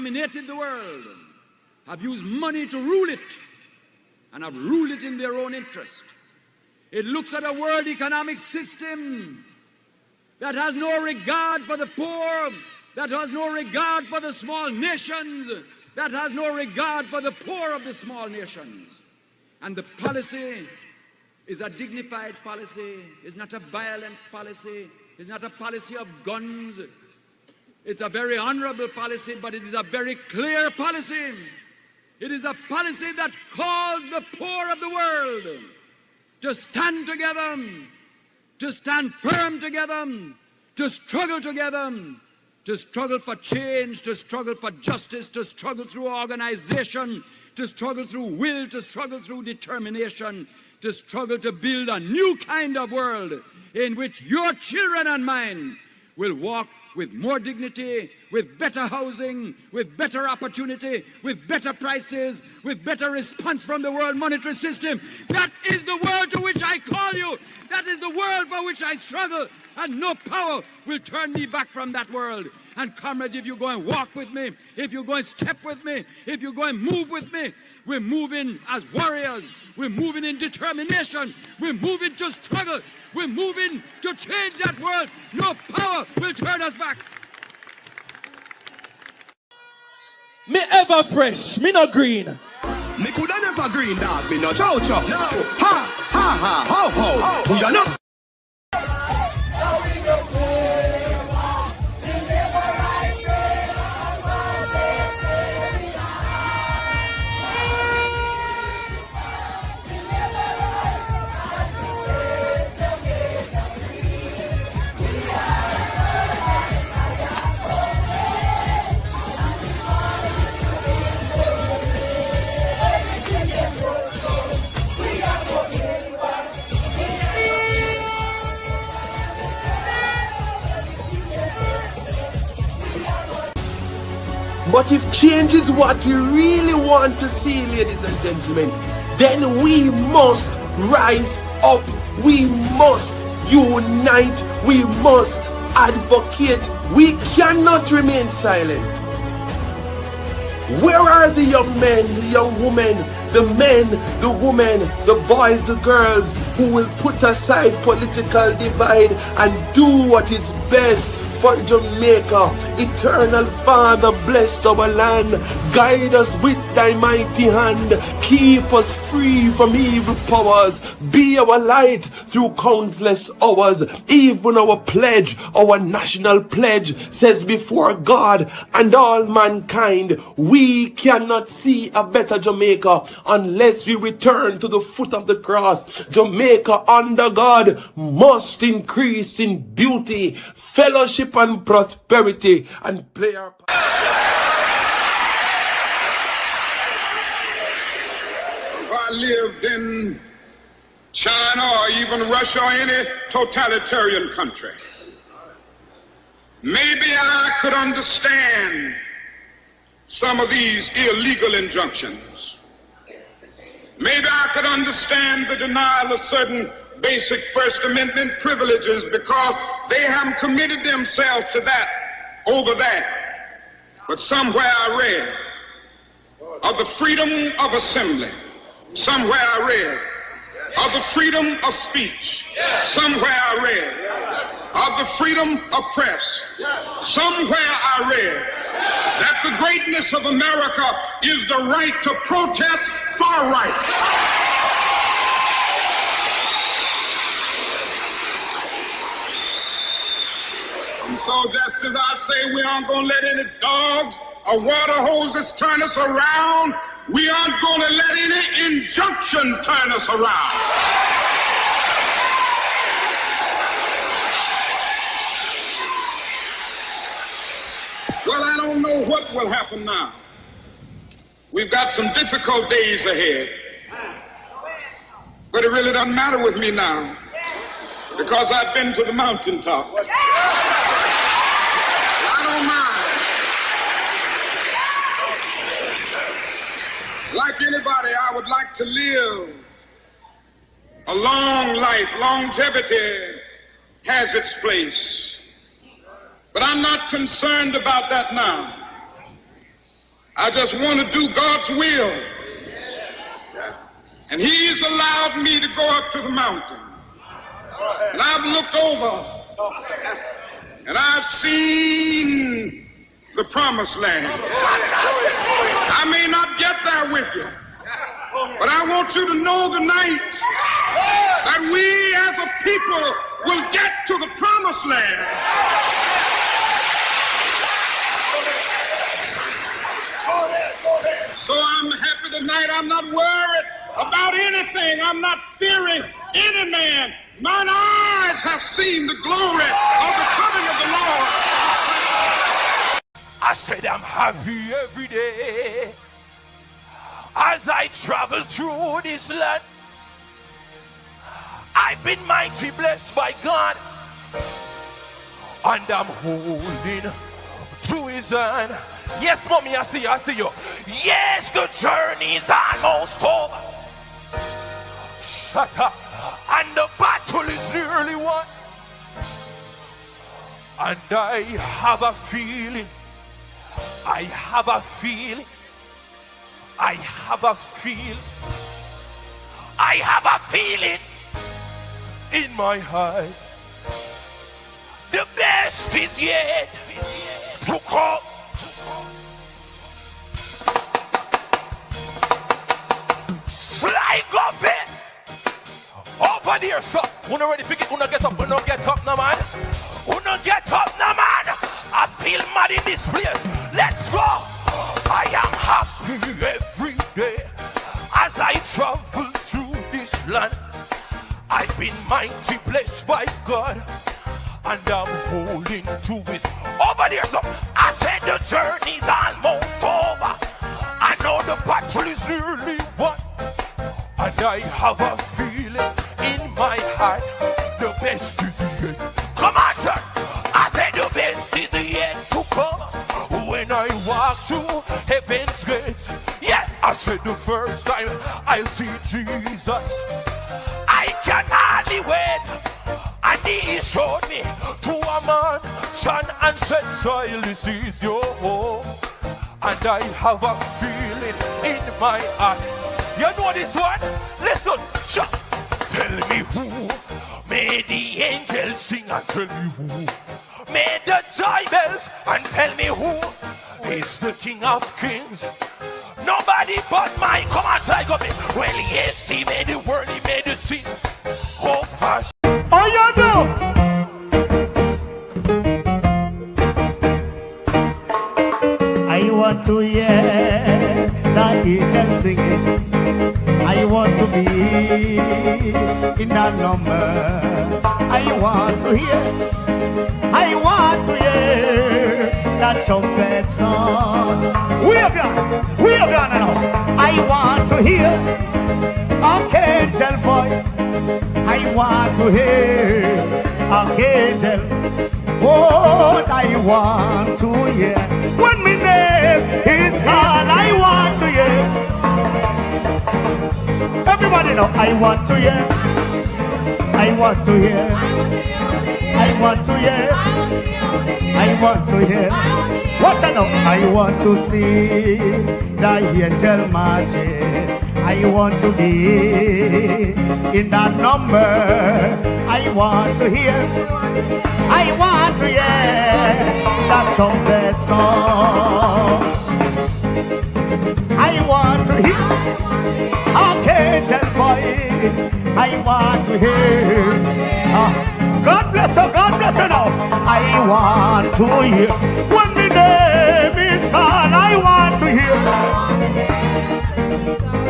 dominated the world have used money to rule it and have ruled it in their own interest. It looks at a world economic system that has no regard for the poor, that has no regard for the small nations, that has no regard for the poor of the small nations. And the policy is a dignified policy, is not a violent policy, is not a policy of guns. It's a very honorable policy, but it is a very clear policy. It is a policy that calls the poor of the world to stand together, to stand firm together, to struggle together, to struggle for change, to struggle for justice, to struggle through organization, to struggle through will, to struggle through determination, to struggle to build a new kind of world in which your children and mine will walk with more dignity, with better housing, with better opportunity, with better prices, with better response from the World Monetary System. That is the world to which I call you. That is the world for which I struggle, and no power will turn me back from that world. And comrades, if you go and walk with me, if you go and step with me, if you go and move with me, we're moving as warriors. We're moving in determination. We're moving to struggle. We're moving to change that world. No power will turn us back. Me ever fresh, me no green. Me coulda never green, dog. Me no chow chow. No. Ha ha ha ho ho. Who you know? But if change is what we really want to see, ladies and gentlemen, then we must rise up. We must unite. We must advocate. We cannot remain silent. Where are the young men, the young women, the men, the women, the boys, the girls who will put aside political divide and do what is best for Jamaica? Eternal Father, bless our land. Guide us with thy mighty hand. Keep us free from evil powers. Be our light through countless hours. Even our pledge, our national pledge, says before God and all mankind, we cannot see a better Jamaica unless we return to the foot of the cross. Jamaica under God must increase in beauty, fellowship and prosperity, and play our part. If I lived in China or even Russia or any totalitarian country, maybe I could understand some of these illegal injunctions. Maybe I could understand the denial of certain basic First Amendment privileges because they haven't committed themselves to that over there. But somewhere I read of the freedom of assembly. Somewhere I read of the freedom of speech. Somewhere I read of the freedom of press. Somewhere I read that the greatness of America is the right to protest far right. And so just as I say we aren't going to let any dogs or water hoses turn us around, we aren't going to let any injunction turn us around. Well, I don't know what will happen now. We've got some difficult days ahead. But it really doesn't matter with me now, because I've been to the mountaintop. I don't mind. Like anybody, I would like to live a long life. Longevity has its place. But I'm not concerned about that now. I just want to do God's will. And he's allowed me to go up to the mountain. And I've looked over and I've seen the promised land. I may not get there with you, but I want you to know tonight that we as a people will get to the promised land. So I'm happy tonight. I'm not worried about anything. I'm not fearing any man. Mine eyes have seen the glory of the coming of the Lord. I said I'm happy every day as I travel through this land. I've been mighty blessed by God, and I'm holding to his hand. Yes, mommy, I see you. Yes, the journey's almost over. Shut up. And the battle is nearly won. And I have a feeling. I have a feeling in my heart. The best is yet to come. Slide off it. Over there, so. Who not ready for it? Who not get up? Who not get up, no man? Who not get up, no man? I feel mad in this place. Let's go. I am happy every day as I travel through this land. I've been mighty blessed by God, and I'm holding to his. Over there, so. I said the journey's almost over. I know the battle is nearly won. And I have a feeling in my heart, the best is yet. Come on, sir. I said the best is yet to come. When I walk through heaven's gates, yeah, I said the first time I'll see Jesus, I can hardly wait. And he showed me to a man, son, and said, child, this is your home. And I have a feeling in my heart. You know this one? Listen, tell me who made the angels sing, and tell me who made the joy bells, and tell me who is the King of Kings. Nobody but mine. Come on, try go me. Well, yes, he made the world, he made the sea. Oh, fast. Oh, you know. I want to hear the angels singing. I want to be in that number. I want to hear that trumpet song. We have done now. I want to hear archangel voice. I want to hear archangel. What I want to hear when my name is called. I want to hear. Everybody know I want to hear. I want to hear. I want to hear. I want to hear. Watch out now. I want to see the angel marching. I want to be in that number. I want to hear. I want to hear that trumpet song. I want to hear archangel voice. I want to hear. God bless her now. I want to hear. When the name is called, I want to hear.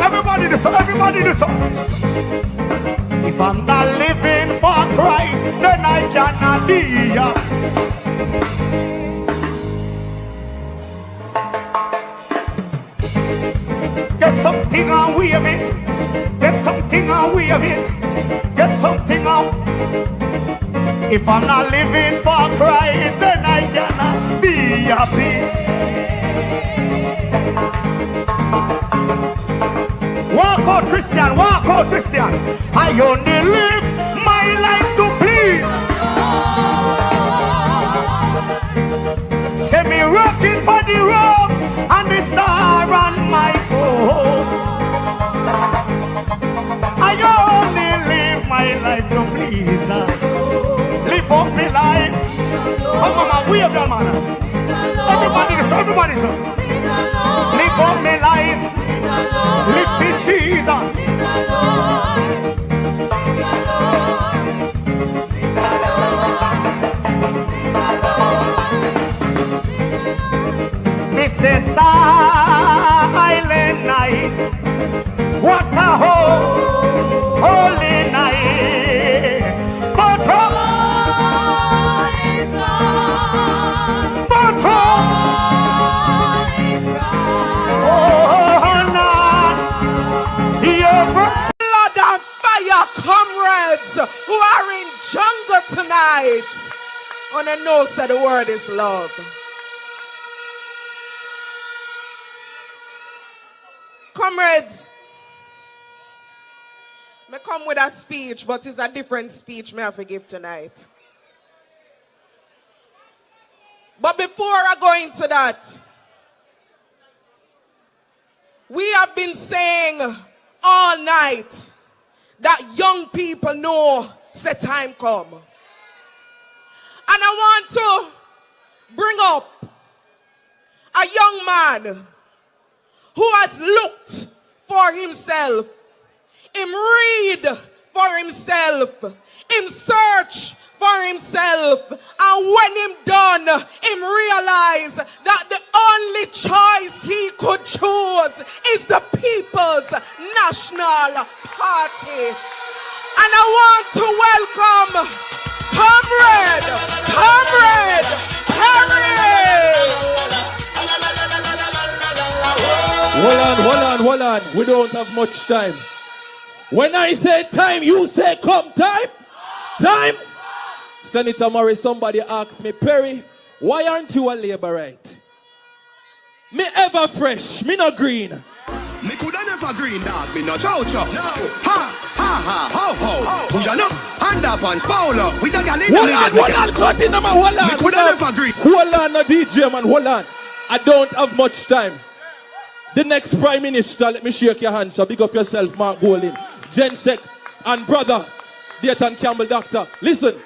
Everybody do so. If I'm not living for Christ, then I cannot be. Get something and wave it. Get something and wave it. Get something out. If I'm not living for Christ, then I cannot be happy. Walk out, Christian. I only live my life to please. Send me rocking for the rope and the star. Jesus. Live up me life. Come on, man, wave your man. Everybody, so. Live up me life. Live for Jesus. This is silent night. What a holy night. But blood and fire comrades who are in jungle tonight. On the nose that the word is love. Comrades, I come with a speech, but it's a different speech may I forgive tonight. But before I go into that, we have been saying all night that young people know say time come. And I want to bring up a young man who has looked for himself, him read for himself, him search for himself, and when him done, him realize that the only choice he could choose is the People's National Party. And I want to welcome Comrade Perry. Hold on. We don't have much time. When I say time, you say come. Time. Senator Murray, somebody asked me, Perry, why aren't you a Labourite? Me ever fresh, me no green. Me coulda never green dog, me no chow-chow. No. Ha, ho, ho. Who ya know? Underpants, Paolo. We don't get in. Hold on, cut in, man, hold on. Me coulda never green. Hold on, no DJ, man, hold on. I don't have much time. The next Prime Minister, let me shake your hands, so big up yourself, Mark Golding, Jensek, and brother, Dayton Campbell Doctor. Listen,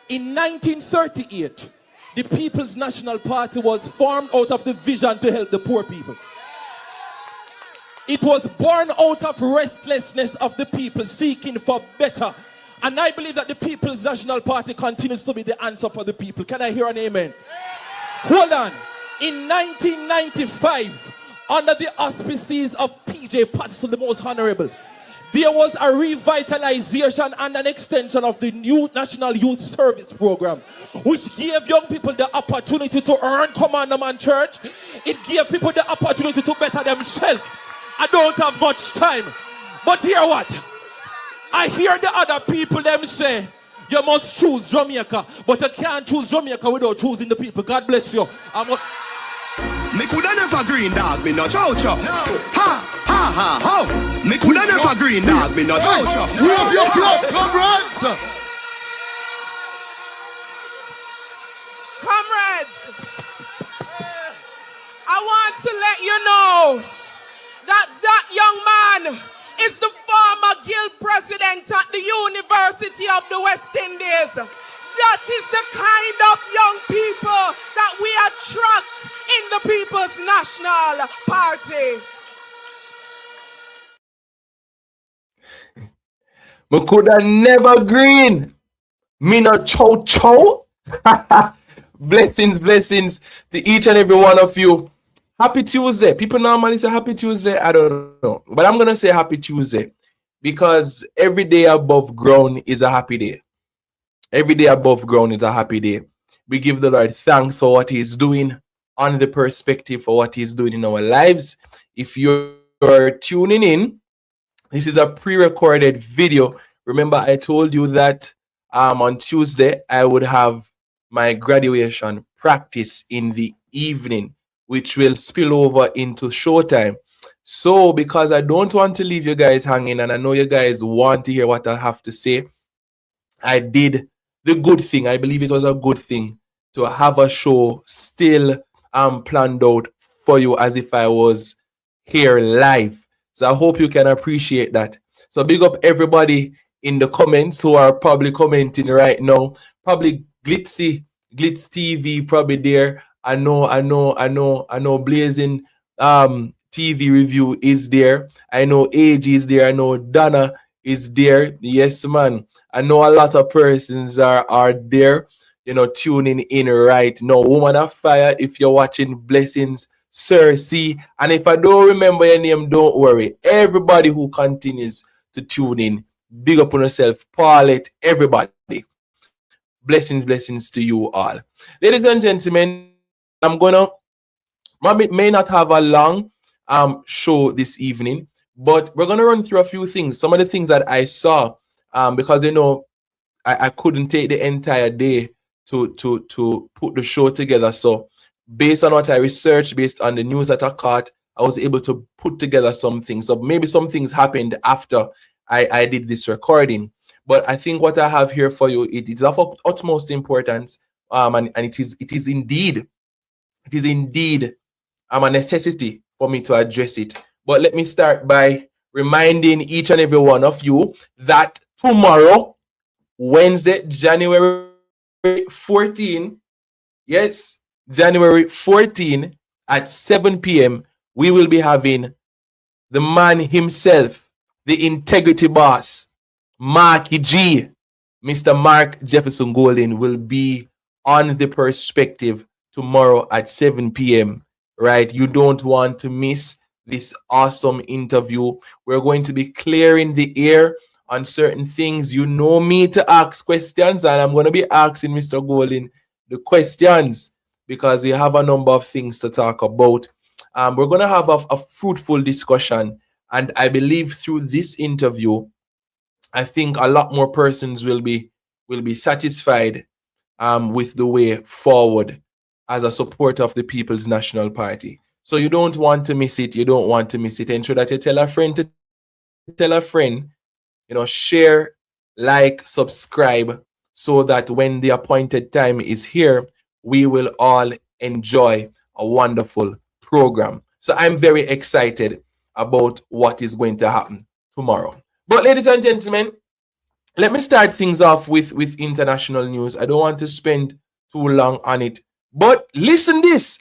in 1938, the People's National Party was formed out of the vision to help the poor people. It was born out of restlessness of the people seeking for better. And I believe that the People's National Party continues to be the answer for the people. Can I hear an amen? Hold on. In 1995, under the auspices of PJ Patterson, the most honorable, there was a revitalization and an extension of the new National Youth Service Program, which gave young people the opportunity to earn Commander Man Church. It gave people the opportunity to better themselves. I don't have much time, but hear what? I hear the other people them say, you must choose Jamaica, but you can't choose Jamaica without choosing the people. God bless you. Me coulda never green dog, me no chow-chow. No. Ha, ho. Me coulda never green dog, me no chow-chow. Wave your flag, comrades. Comrades, I want to let you know that young man is the former guild president at the University of the West Indies. That is the kind of young people that we attract in the People's National Party. Me coulda never green. Me no chow. Blessings to each and every one of you. Happy Tuesday. People normally say happy Tuesday. I don't know. But I'm going to say happy Tuesday because every day above ground is a happy day. Every day above ground is a happy day. We give the Lord thanks for what He's doing on the perspective for what He's doing in our lives. If you're tuning in, this is a pre-recorded video. Remember, I told you that on Tuesday, I would have my graduation practice in the evening, which will spill over into showtime. So, because I don't want to leave you guys hanging, and I know you guys want to hear what I have to say, I did the good thing. I believe it was a good thing to have a show still planned out for you as if I was here live. So I hope you can appreciate that. So big up everybody in the comments who are probably commenting right now. Probably Glitz TV probably there. I know Blazing TV review is there. I know AG is there. I know Donna is there. Yes, man. I know a lot of persons are there, tuning in right now. Woman of Fire, if you're watching, blessings. Sir C. And if I don't remember your name, don't worry. Everybody who continues to tune in, big up on yourself. Paulette, everybody. Blessings to you all. Ladies and gentlemen, I'm gonna may not have a long show this evening, but we're gonna run through a few things. Some of the things that I saw, because I couldn't take the entire day to put the show together. So based on what I researched, based on the news that I caught, I was able to put together some things. So maybe some things happened after I did this recording. But I think what I have here for you, it is of utmost importance, and it is indeed a necessity for me to address it. But let me start by reminding each and every one of you that tomorrow, Wednesday, January 14, yes, January 14 at 7 p.m., we will be having the man himself, the integrity boss, Marky G, Mr. Mark Jefferson Golden, will be on the perspective tomorrow at 7 p.m. Right? You don't want to miss this awesome interview. We're going to be clearing the air on certain things. You know me to ask questions, and I'm going to be asking Mr. Golden the questions because we have a number of things to talk about. We're going to have a fruitful discussion, and I believe through this interview, I think a lot more persons will be satisfied with the way forward as a supporter of the People's National Party. So you don't want to miss it. You don't want to miss it. Ensure that you tell a friend to tell a friend, share, like, subscribe, so that when the appointed time is here, we will all enjoy a wonderful program. So I'm very excited about what is going to happen tomorrow. But ladies and gentlemen, let me start things off with international news. I don't want to spend too long on it. But listen this.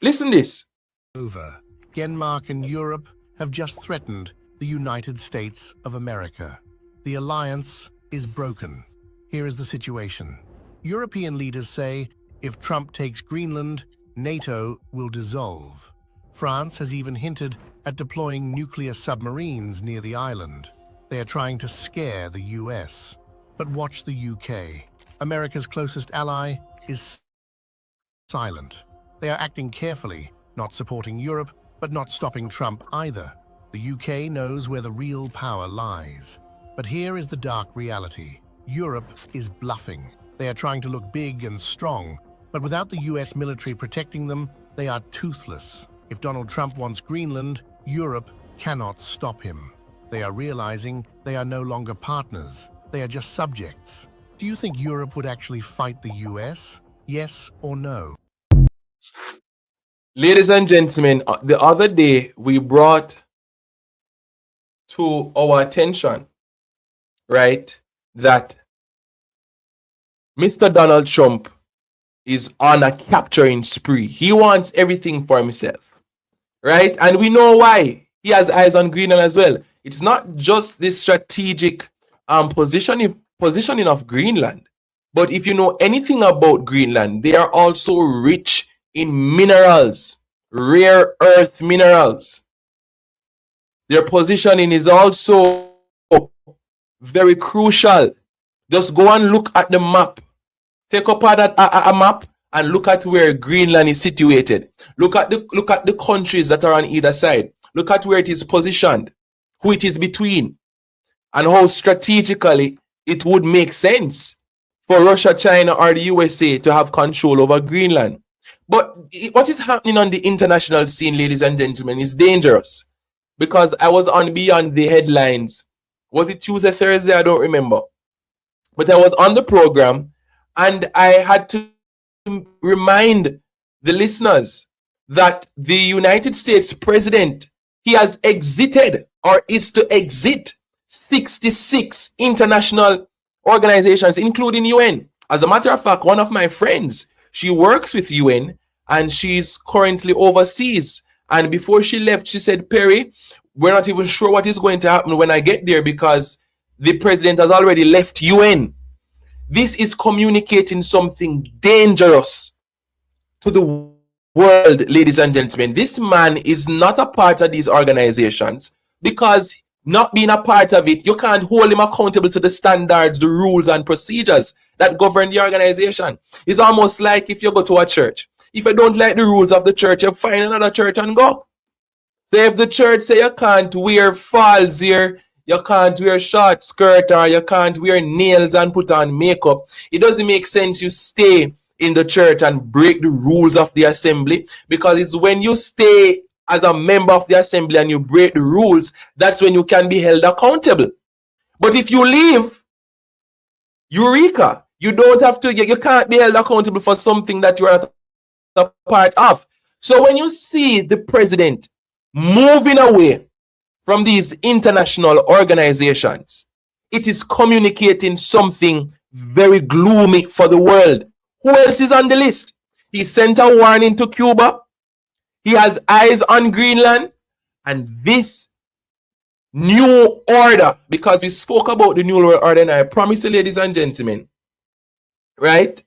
Over. Denmark and Europe have just threatened the United States of America. The alliance is broken. Here is the situation. European leaders say if Trump takes Greenland, NATO will dissolve. France has even hinted at deploying nuclear submarines near the island. They are trying to scare the US. But watch the UK. America's closest ally is silent. They are acting carefully, not supporting Europe, but not stopping Trump either. The UK knows where the real power lies. But here is the dark reality. Europe is bluffing. They are trying to look big and strong, but without the US military protecting them, they are toothless. If Donald Trump wants Greenland, Europe cannot stop him. They are realizing they are no longer partners. They are just subjects. Do you think Europe would actually fight the US? Yes or no? Ladies and gentlemen, the other day we brought to our attention, right, that Mr. Donald Trump is on a capturing spree. He wants everything for himself, right? And we know why. He has eyes on Greenland as well. It's not just the strategic positioning of Greenland, but if you know anything about Greenland, they are also rich in minerals, rare earth minerals. Their positioning is also very crucial. Just go and look at the map. Take up a map and look at where Greenland is situated. Look at the countries that are on either side. Look at where it is positioned, who it is between, and how strategically it would make sense for Russia, China, or the USA to have control over Greenland. But what is happening on the international scene, ladies and gentlemen, is dangerous. Because I was on Beyond the Headlines. Was it Tuesday, Thursday? I don't remember. But I was on the program and I had to remind the listeners that the United States president, he has exited or is to exit 66 international organizations, including UN. As a matter of fact, one of my friends, she works with UN and she's currently overseas. And before she left, she said, Perry, we're not even sure what is going to happen when I get there because the president has already left UN. This is communicating something dangerous to the world, ladies and gentlemen. This man is not a part of these organizations because not being a part of it, you can't hold him accountable to the standards, the rules and procedures that govern the organization. It's almost like if you go to a church. If you don't like the rules of the church, you find another church and go. So if the church say you can't wear falls here, you can't wear short skirt, or you can't wear nails and put on makeup, it doesn't make sense you stay in the church and break the rules of the assembly, because it's when you stay as a member of the assembly and you break the rules, that's when you can be held accountable. But if you leave, Eureka, you don't have to, you can't be held accountable for something that you are not a part of. So when you see the president moving away from these international organizations, it is communicating something very gloomy for the world. Who else is on the list? He sent a warning to Cuba. He has eyes on Greenland. And this new order, because we spoke about the new world order, and I promise you, ladies and gentlemen, right?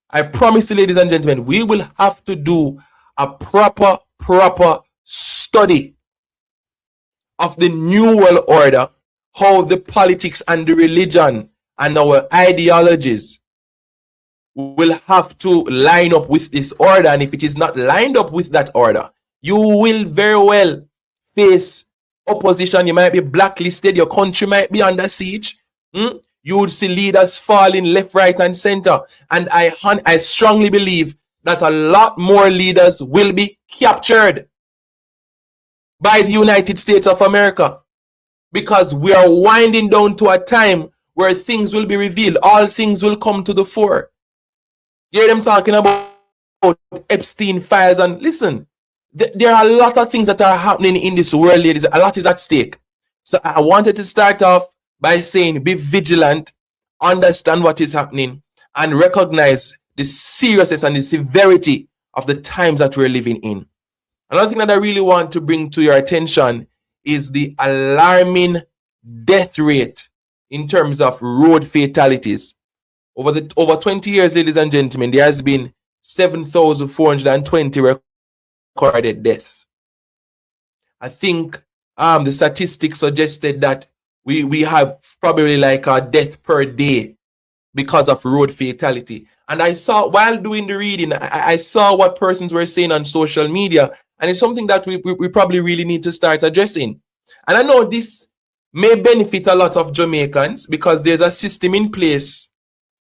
I promise you, ladies and gentlemen, we will have to do a proper study of the new world order, how the politics and the religion and our ideologies will have to line up with this order. And if it is not lined up with that order, you will very well face opposition. You might be blacklisted. Your country might be under siege. You would see leaders falling left, right, and center. And I strongly believe that a lot more leaders will be captured by the United States of America, because we are winding down to a time where things will be revealed. All things will come to the fore. You hear them talking about Epstein files, and listen, there are a lot of things that are happening in this world, ladies. A lot is at stake. So I wanted to start off by saying, be vigilant, understand what is happening, and recognize the seriousness and the severity of the times that we're living in. Another thing that I really want to bring to your attention is the alarming death rate in terms of road fatalities. Over 20 years, ladies and gentlemen, there has been 7,420 recorded deaths. I think the statistics suggested that we have probably like a death per day because of road fatality. And I saw, while doing the reading, I saw what persons were saying on social media, and it's something that we probably really need to start addressing. And I know this may benefit a lot of Jamaicans because there's a system in place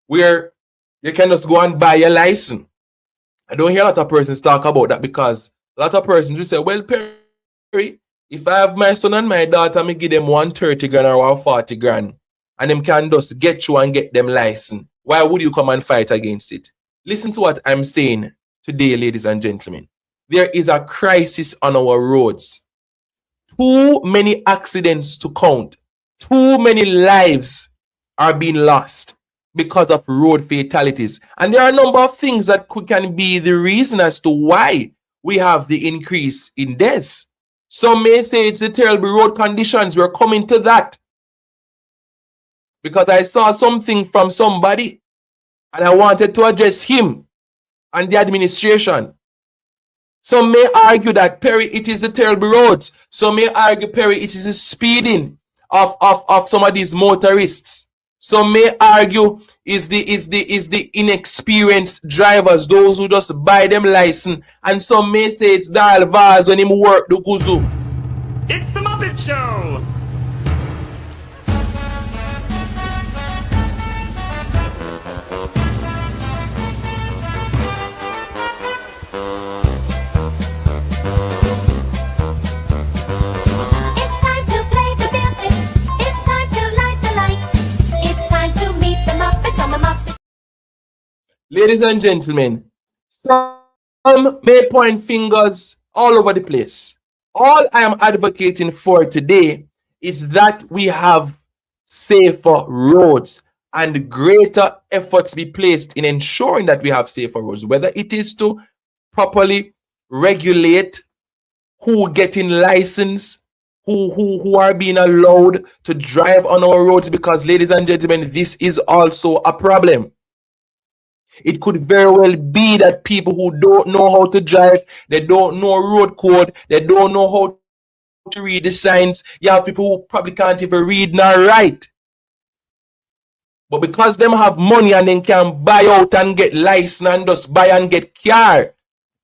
where you can just go and buy a license. I don't hear a lot of persons talk about that, because a lot of persons will say, well, Perry, if I have my son and my daughter, I give them 130 grand or 140 grand, and them can just get you and get them license. Why would you come and fight against it? Listen to what I'm saying today, ladies and gentlemen. There is a crisis on our roads. Too many accidents to count. Too many lives are being lost because of road fatalities. And there are a number of things that can be the reason as to why we have the increase in deaths. Some may say it's the terrible road conditions. We're coming to that, because I saw something from somebody and I wanted to address him and the administration. Some may argue that, Perry, it is the terrible roads. Some may argue, Perry, it is the speeding of some of these motorists. Some may argue is the inexperienced drivers, those who just buy them license. And some may say it's Dal Vaz when him work the kuzu. It's the Muppet Show! Ladies and gentlemen, some may point fingers all over the place. All I am advocating for today is that we have safer roads and greater efforts be placed in ensuring that we have safer roads, whether it is to properly regulate who getting license, who are being allowed to drive on our roads, because, ladies and gentlemen, this is also a problem. It could very well be that people who don't know how to drive, they don't know road code, they don't know how to read the signs. You have people who probably can't even read nor write. But because them have money and then can buy out and get license and just buy and get car,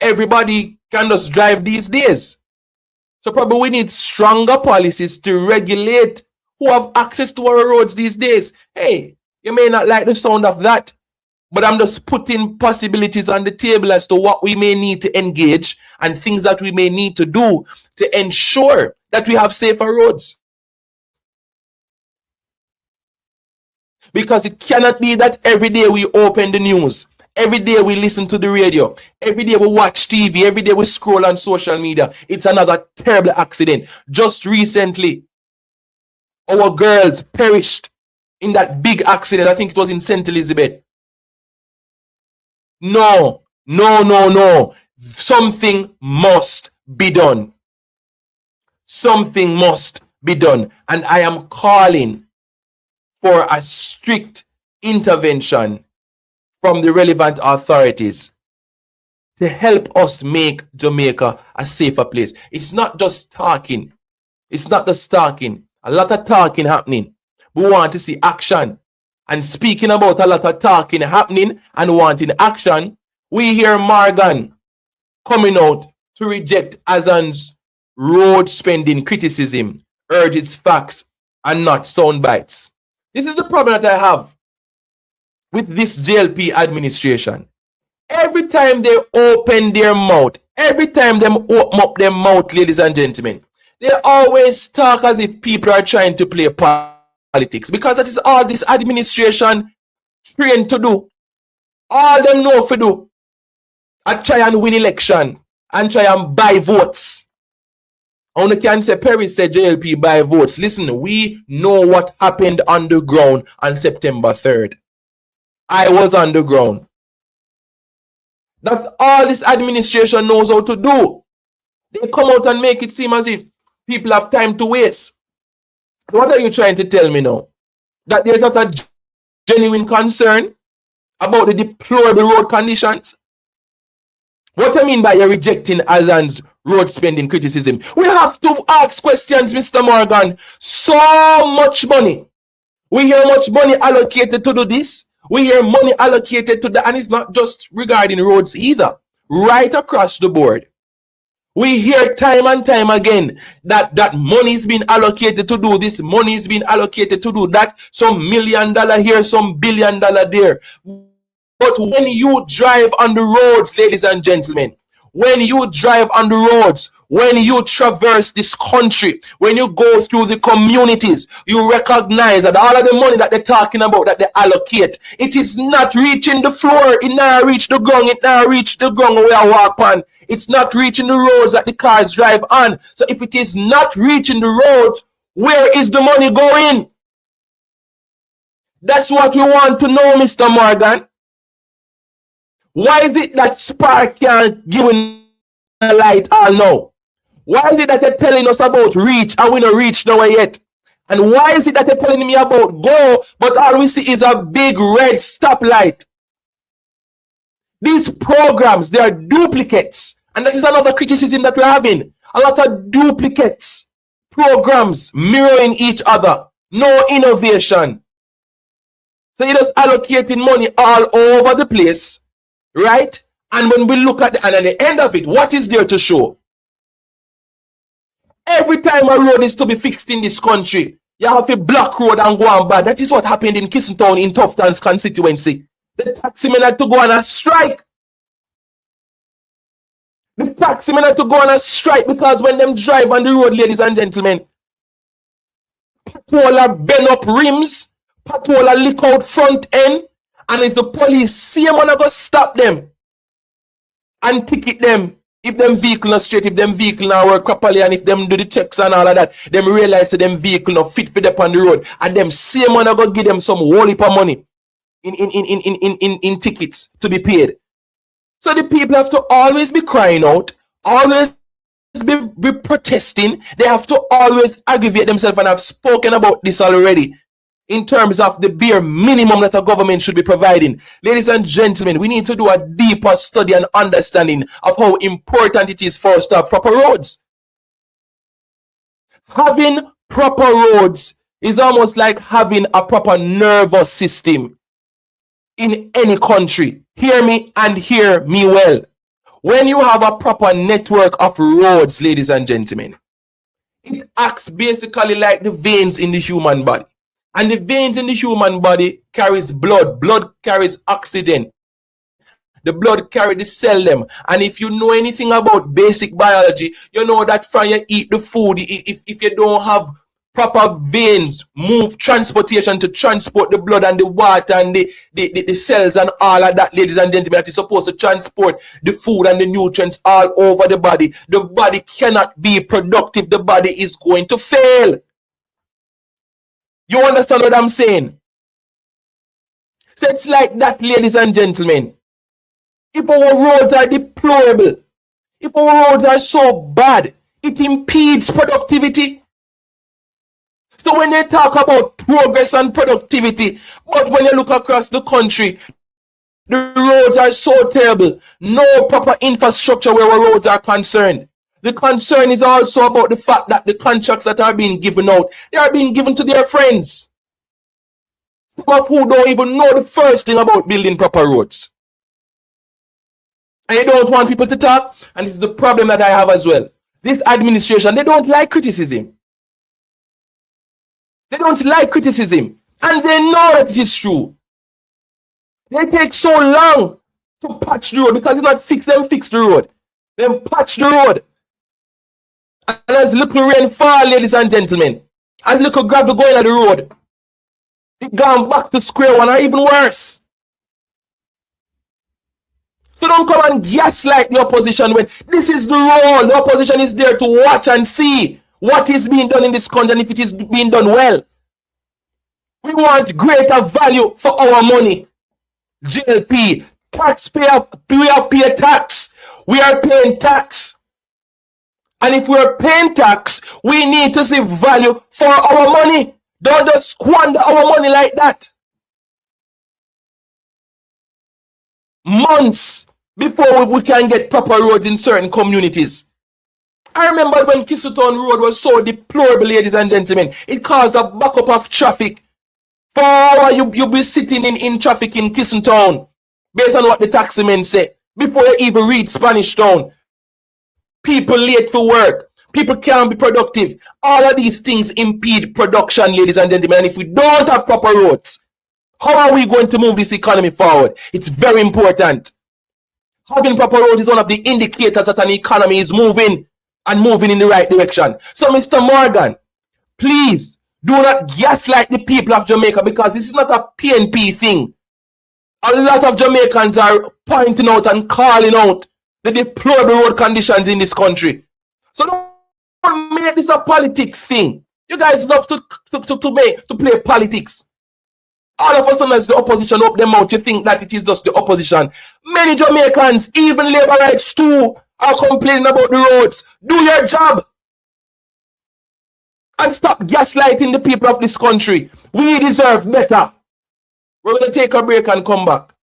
everybody can just drive these days. So probably we need stronger policies to regulate who have access to our roads these days. Hey, you may not like the sound of that, but I'm just putting possibilities on the table as to what we may need to engage and things that we may need to do to ensure that we have safer roads. Because it cannot be that every day we open the news, every day we listen to the radio, every day we watch TV, every day we scroll on social media. It's another terrible accident. Just recently, our girls perished in that big accident. I think it was in St. Elizabeth. No. Something must be done. Something must be done. And I am calling for a strict intervention from the relevant authorities to help us make Jamaica a safer place. It's not just talking. It's not just talking. A lot of talking happening. We want to see action. And speaking about a lot of talking happening and wanting action, we hear Morgan coming out to reject AZAN's road spending criticism, urges facts and not sound bites. This is the problem that I have with this JLP administration. Every time they open their mouth, every time they open up their mouth, ladies and gentlemen, they always talk as if people are trying to play politics, because that is all this administration trained to do. All them know to do are try and win election and try and buy votes. Only can say Perry said JLP buy votes. Listen, we know what happened on the ground on September 3rd. I was on the ground. That's all this administration knows how to do. They come out and make it seem as if people have time to waste. So what are you trying to tell me now? That there's not a genuine concern about the deplorable road conditions? What I mean by you're rejecting AZAN's road spending criticism? We have to ask questions, Mr. Morgan. So much money. We hear much money allocated to do this. We hear money allocated to that. And it's not just regarding roads either. Right across the board. We hear time and time again that money is being allocated to do this. Money is being allocated to do that. Some $1 million here, some $1 billion there. But when you drive on the roads, ladies and gentlemen, when you drive on the roads, when you traverse this country, when you go through the communities, you recognize that all of the money that they're talking about, that they allocate, it is not reaching the floor. It not reach the ground. It not reach the ground where I walk on. It's not reaching the roads that the cars drive on. So if it is not reaching the roads, where is the money going? That's what you want to know, Mr. Morgan. Why is it that Spark can't give a light all now? Why is it that they're telling us about reach and we don't reach nowhere yet? And why is it that they're telling me about go, but all we see is a big red stoplight? These programs, they are duplicates. And that is another criticism that we're having. A lot of duplicates. Programs mirroring each other. No innovation. So you're just allocating money all over the place. Right? And when we look at and at the end of it, what is there to show? Every time a road is to be fixed in this country, you have a block road and go on bad. That is what happened in Kissington in Tufton's constituency. The taximen had to go on a strike. The taximen had to go on a strike because when them drive on the road, ladies and gentlemen, Patola bend up rims, Patola lick out front end, and if the police see them, wanna go stop them and ticket them, If them vehicle not straight, if them vehicle not work properly, and if them do the checks and all of that, them realize that them vehicle not fit for them on the road, and them same one go give them some whole heap of money in tickets to be paid. So the people have to always be crying out, always be protesting. They have to always aggravate themselves, and I've spoken about this already in terms of the bare minimum that a government should be providing. Ladies and gentlemen, we need to do a deeper study and understanding of how important it is for us to have proper roads. Having proper roads is almost like having a proper nervous system in any country. Hear me and hear me well. When you have a proper network of roads, ladies and gentlemen, it acts basically like the veins in the human body. And the veins in the human body carries blood. Blood carries oxygen. The blood carries the cell them. And if you know anything about basic biology, you know that from you eat the food, if you don't have proper veins, move transportation to transport the blood and the water and the cells and all of that, ladies and gentlemen, that is supposed to transport the food and the nutrients all over the body cannot be productive. The body is going to fail. You understand what I'm saying? So it's like that, ladies and gentlemen. If our roads are deplorable, if our roads are so bad, it impedes productivity. So when they talk about progress and productivity, but when you look across the country, the roads are so terrible. No proper infrastructure where our roads are concerned. The concern is also about the fact that the contracts that are being given out, they are being given to their friends. Some of who don't even know the first thing about building proper roads. And you don't want people to talk, and it's the problem that I have as well. This administration, they don't like criticism. They don't like criticism, and they know that it is true. They take so long to patch the road because it's not fix them, fix the road. Then patch the road. And as little rain fall, ladies and gentlemen, as little gravel going on the road, it gone back to square one or even worse. So don't come and gaslight the opposition when this is the role. The opposition is there to watch and see what is being done in this country and if it is being done well. We want greater value for our money. JLP, taxpayer, we are paying tax. We are paying tax. And if we are paying tax, we need to see value for our money. Don't just squander our money like that. Months before we can get proper roads in certain communities. I remember when Kisuton Road was so deplorable, ladies and gentlemen. It caused a backup of traffic. For hours you'll be sitting in traffic in Kisuton, based on what the taxi men say, before you even reach Spanish Town. People late for work. People can't be productive. All of these things impede production, ladies and gentlemen. And if we don't have proper roads, how are we going to move this economy forward? It's very important. Having proper roads is one of the indicators that an economy is moving and moving in the right direction. So, Mr. Morgan, please do not gaslight the people of Jamaica, because this is not a PNP thing. A lot of Jamaicans are pointing out and calling out the deplorable road conditions in this country. So don't make this a politics thing. You guys love to play politics. All of a sudden, as the opposition open them out, you think that it is just the opposition. Many Jamaicans, even labor rights too, are complaining about the roads. Do your job. And stop gaslighting the people of this country. We deserve better. We're going to take a break and come back.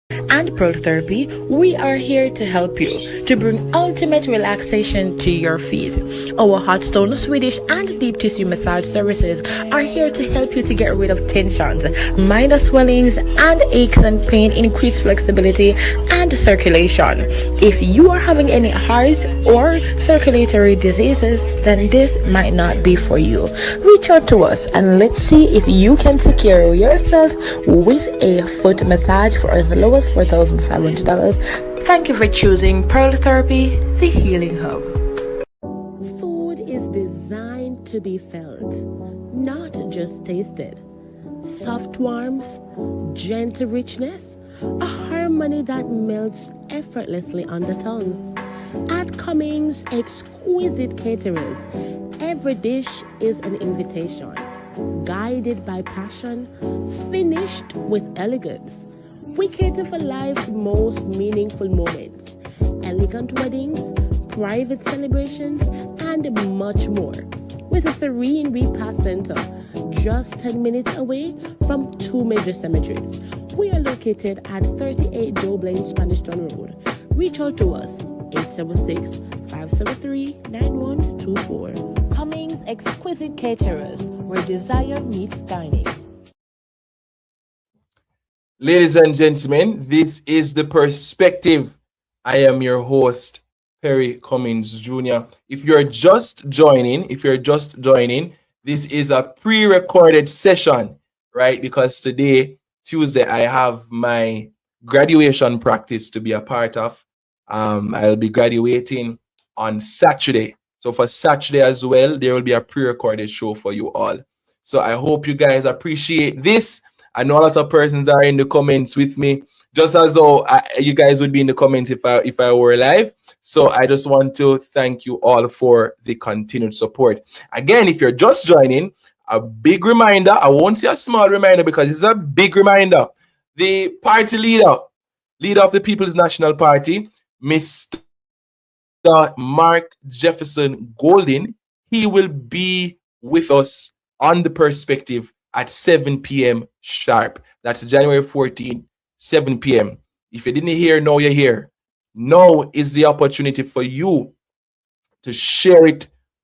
And Protherapy, we are here to help you to bring ultimate relaxation to your feet. Our hot stone, Swedish, and deep tissue massage services are here to help you to get rid of tensions, minor swellings, and aches and pain, increase flexibility and circulation. If you are having any heart or circulatory diseases, then this might not be for you. Reach out to us and let's see if you can secure yourself with a foot massage for as low as $4,500. Thank you for choosing Pearl Therapy, the healing hub. Food is designed to be felt, not just tasted. Soft warmth, gentle richness, a harmony that melts effortlessly on the tongue. At Cummings Exquisite Caterers, every dish is an invitation, guided by passion, finished with elegance. We cater for life's most meaningful moments, elegant weddings, private celebrations, and much more. With a serene repast center just 10 minutes away from two major cemeteries. We are located at 38 Dublin Spanish Town Road. Reach out to us 876-573-9124. Cummings Exquisite Caterers, where desire meets dining. Ladies and gentlemen, this is The Perspective. I am your host, Perry Cummings Jr. If you're just joining, this is a pre-recorded session, right? Because today, Tuesday, I have my graduation practice to be a part of. I'll be graduating on Saturday. So for Saturday as well, there will be a pre-recorded show for you all. So I hope you guys appreciate this. I know a lot of persons are in the comments with me, just as though you guys would be in the comments if I were live. So I just want to thank you all for the continued support. Again, if you're just joining, a big reminder, I won't say a small reminder because it's a big reminder. The party leader of the People's National Party, Mr. Mark Jefferson Golden, he will be with us on The Perspective at 7 p.m. sharp. That's January 14th, 7 p.m. If you didn't hear, now you're here. Now is the opportunity for you to share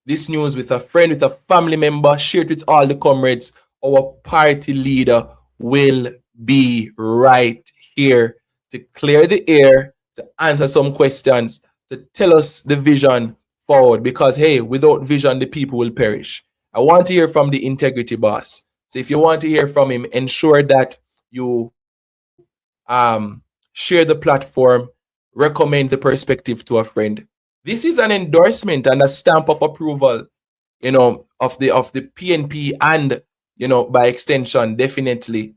this news with a friend, with a family member, share it with all the comrades. Our party leader will be right here to clear the air, to answer some questions, to tell us the vision forward. Because, hey, without vision, the people will perish. I want to hear from the integrity boss. So if you want to hear from him, ensure that you share the platform, recommend The Perspective to a friend. This is an endorsement and a stamp of approval, of the PNP and, by extension, definitely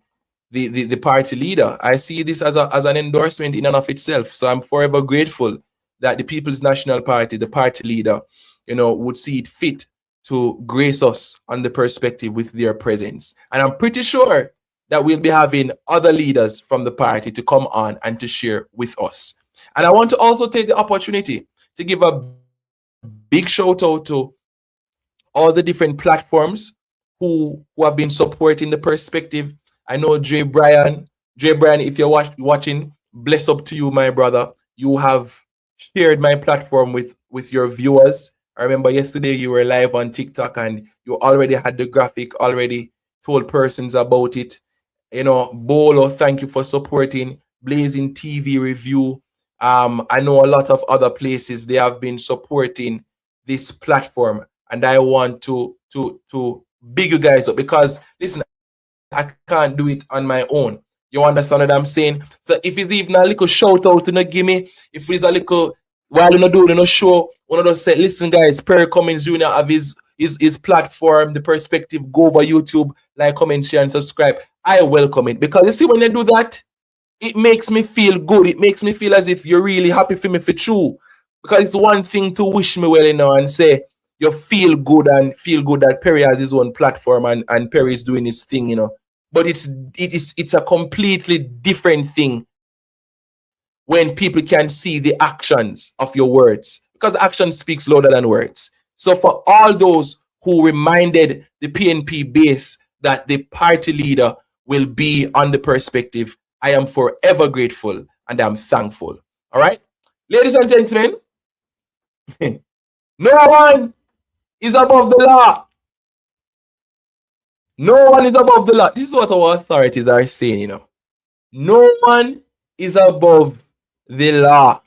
the party leader. I see this as an endorsement in and of itself. So I'm forever grateful that the People's National Party, the party leader, would see it fit to grace us on The Perspective with their presence. And I'm pretty sure that we'll be having other leaders from the party to come on and to share with us. And I want to also take the opportunity to give a big shout out to all the different platforms who have been supporting The Perspective. I know Dre Brian, if you're watching, bless up to you, my brother. You have shared my platform with your viewers. I remember yesterday you were live on TikTok and you already had the graphic, already told persons about it. Bolo, thank you for supporting. Blazing TV Review. I know a lot of other places, they have been supporting this platform. And I want to big you guys up because, listen, I can't do it on my own. You understand what I'm saying? So if it's even a little shout out to give me, if it's a little, while you do the show, one of those say, listen guys, Perry Cummings Jr. have his platform, The Perspective, go over YouTube, like, comment, share, and subscribe. I welcome it because you see, when you do that, it makes me feel good. It makes me feel as if you're really happy for me for true. Because it's one thing to wish me well, and say you feel good that Perry has his own platform and Perry is doing his thing, But it's a completely different thing when people can see the actions of your words, because action speaks louder than words. So for all those who reminded the PNP base that the party leader will be on The Perspective, I am forever grateful and I'm thankful. All right, ladies and gentlemen, no one is above the law. No one is above the law. This is what our authorities are saying, No one is above the law.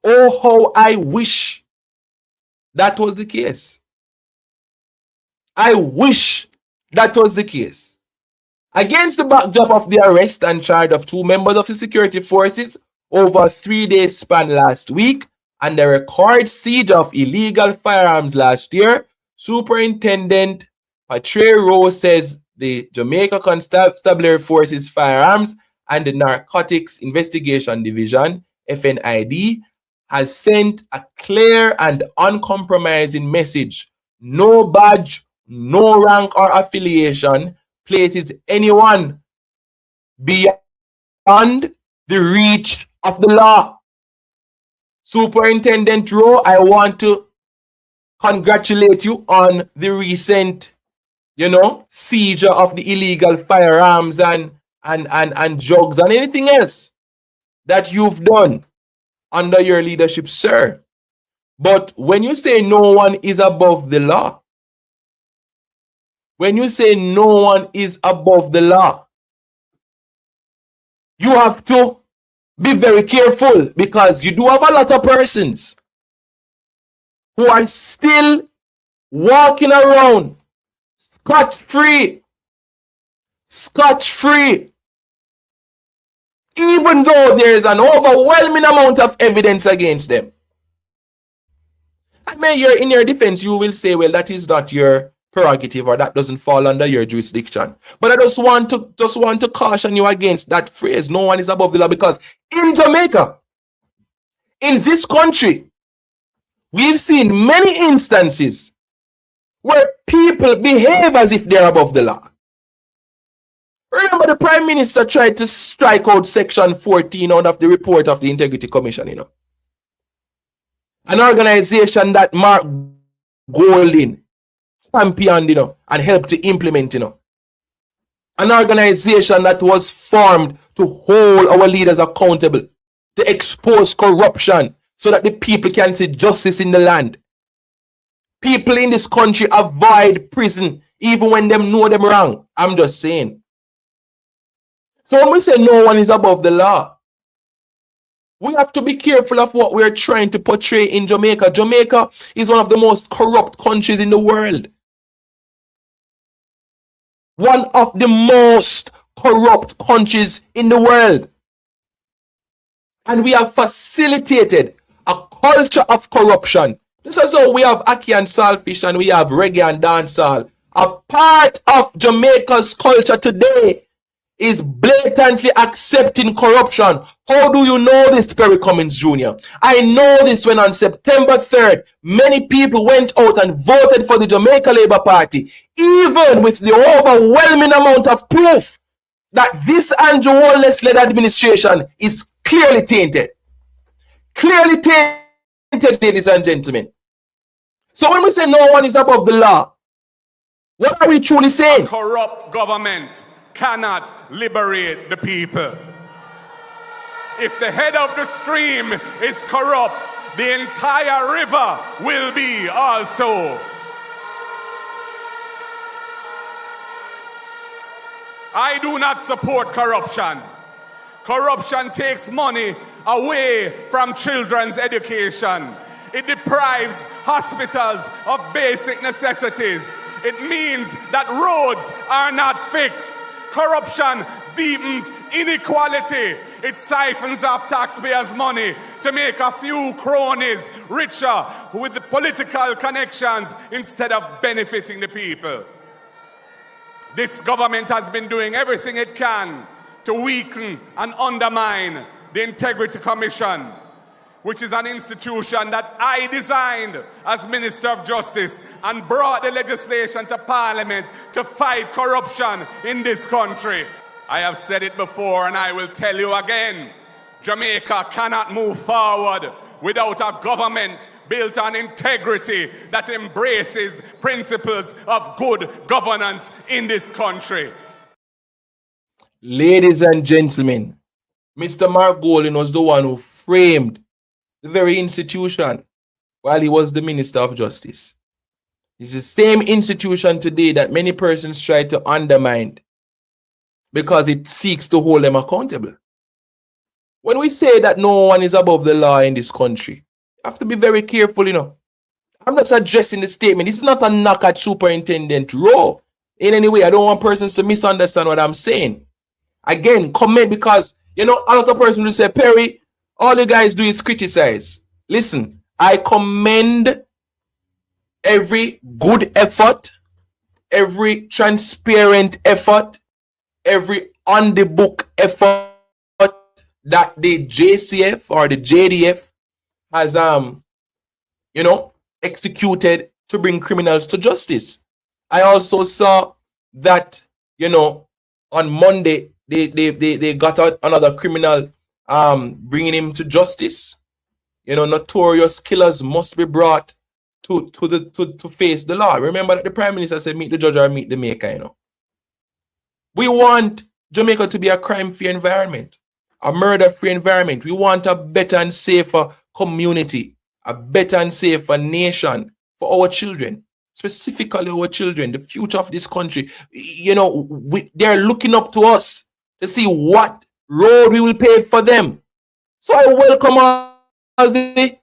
Oh, how I wish that was the case. I wish that was the case. Against the backdrop of the arrest and charge of 2 members of the security forces over a 3-day span last week and the record siege of illegal firearms last year, Superintendent Patrick Rose says the Jamaica Constabulary Forces Firearms and the Narcotics Investigation Division, FNID, has sent a clear and uncompromising message. No badge, no rank or affiliation places anyone beyond the reach of the law. Superintendent Rowe, I want to congratulate you on the recent, seizure of the illegal firearms and drugs and anything else that you've done under your leadership, sir. But when you say no one is above the law, when you say no one is above the law, you have to be very careful, because you do have a lot of persons who are still walking around scot-free, even though there is an overwhelming amount of evidence against them. And in your defense, you will say, well, that is not your prerogative, or that doesn't fall under your jurisdiction. But I just want to caution you against that phrase, no one is above the law, because in Jamaica, in this country, we've seen many instances where people behave as if they're above the law. Remember, the Prime Minister tried to strike out Section 14 out of the report of the Integrity Commission, An organization that Mark Golding championed, and helped to implement, An organization that was formed to hold our leaders accountable, to expose corruption, so that the people can see justice in the land. People in this country avoid prison even when them know them wrong. I'm just saying. So when we say no one is above the law, we have to be careful of what we're trying to portray in Jamaica. Jamaica is one of the most corrupt countries in the world. One of the most corrupt countries in the world. And we have facilitated a culture of corruption. This is how we have Aki and Saltfish, and we have reggae and dancehall. A part of Jamaica's culture today is blatantly accepting corruption. How do you know this, Perry Cummings Jr.? I know this when on September 3rd, many people went out and voted for the Jamaica Labour Party, even with the overwhelming amount of proof that this Andrew Wallace-led administration is clearly tainted. Clearly tainted, ladies and gentlemen. So when we say no one is above the law, what are we truly saying? A corrupt government cannot liberate the people. If the head of the stream is corrupt, the entire river will be also. I do not support corruption. Corruption takes money away from children's education. It deprives hospitals of basic necessities. It means that roads are not fixed. Corruption deepens inequality. It siphons off taxpayers' money to make a few cronies richer with the political connections instead of benefiting the people. This government has been doing everything it can to weaken and undermine the Integrity Commission, which is an institution that I designed as Minister of Justice and brought the legislation to Parliament to fight corruption in this country. I have said it before and I will tell you again. Jamaica cannot move forward without a government built on integrity that embraces principles of good governance in this country. Ladies and gentlemen, Mr. Mark Golding was the one who framed the very institution while he was the Minister of Justice. It's the same institution today that many persons try to undermine because it seeks to hold them accountable. When we say that no one is above the law in this country, you have to be very careful, I'm not addressing the statement. This is not a knock at Superintendent Rowe in any way. I don't want persons to misunderstand what I'm saying. Again, comment, because, a lot of persons will say, Perry, all you guys do is criticize. Listen, I commend every good effort, every transparent effort, every on-the-book effort that the JCF or the JDF has executed to bring criminals to justice. I also saw that, on Monday they got out another criminal, bringing him to justice. Notorious killers must be brought to face the law. Remember that the Prime Minister said, meet the judge or meet the maker, We want Jamaica to be a crime-free environment, a murder-free environment. We want a better and safer community, a better and safer nation for our children, specifically our children, the future of this country. They're looking up to us to see what road we will pave for them. So I welcome all the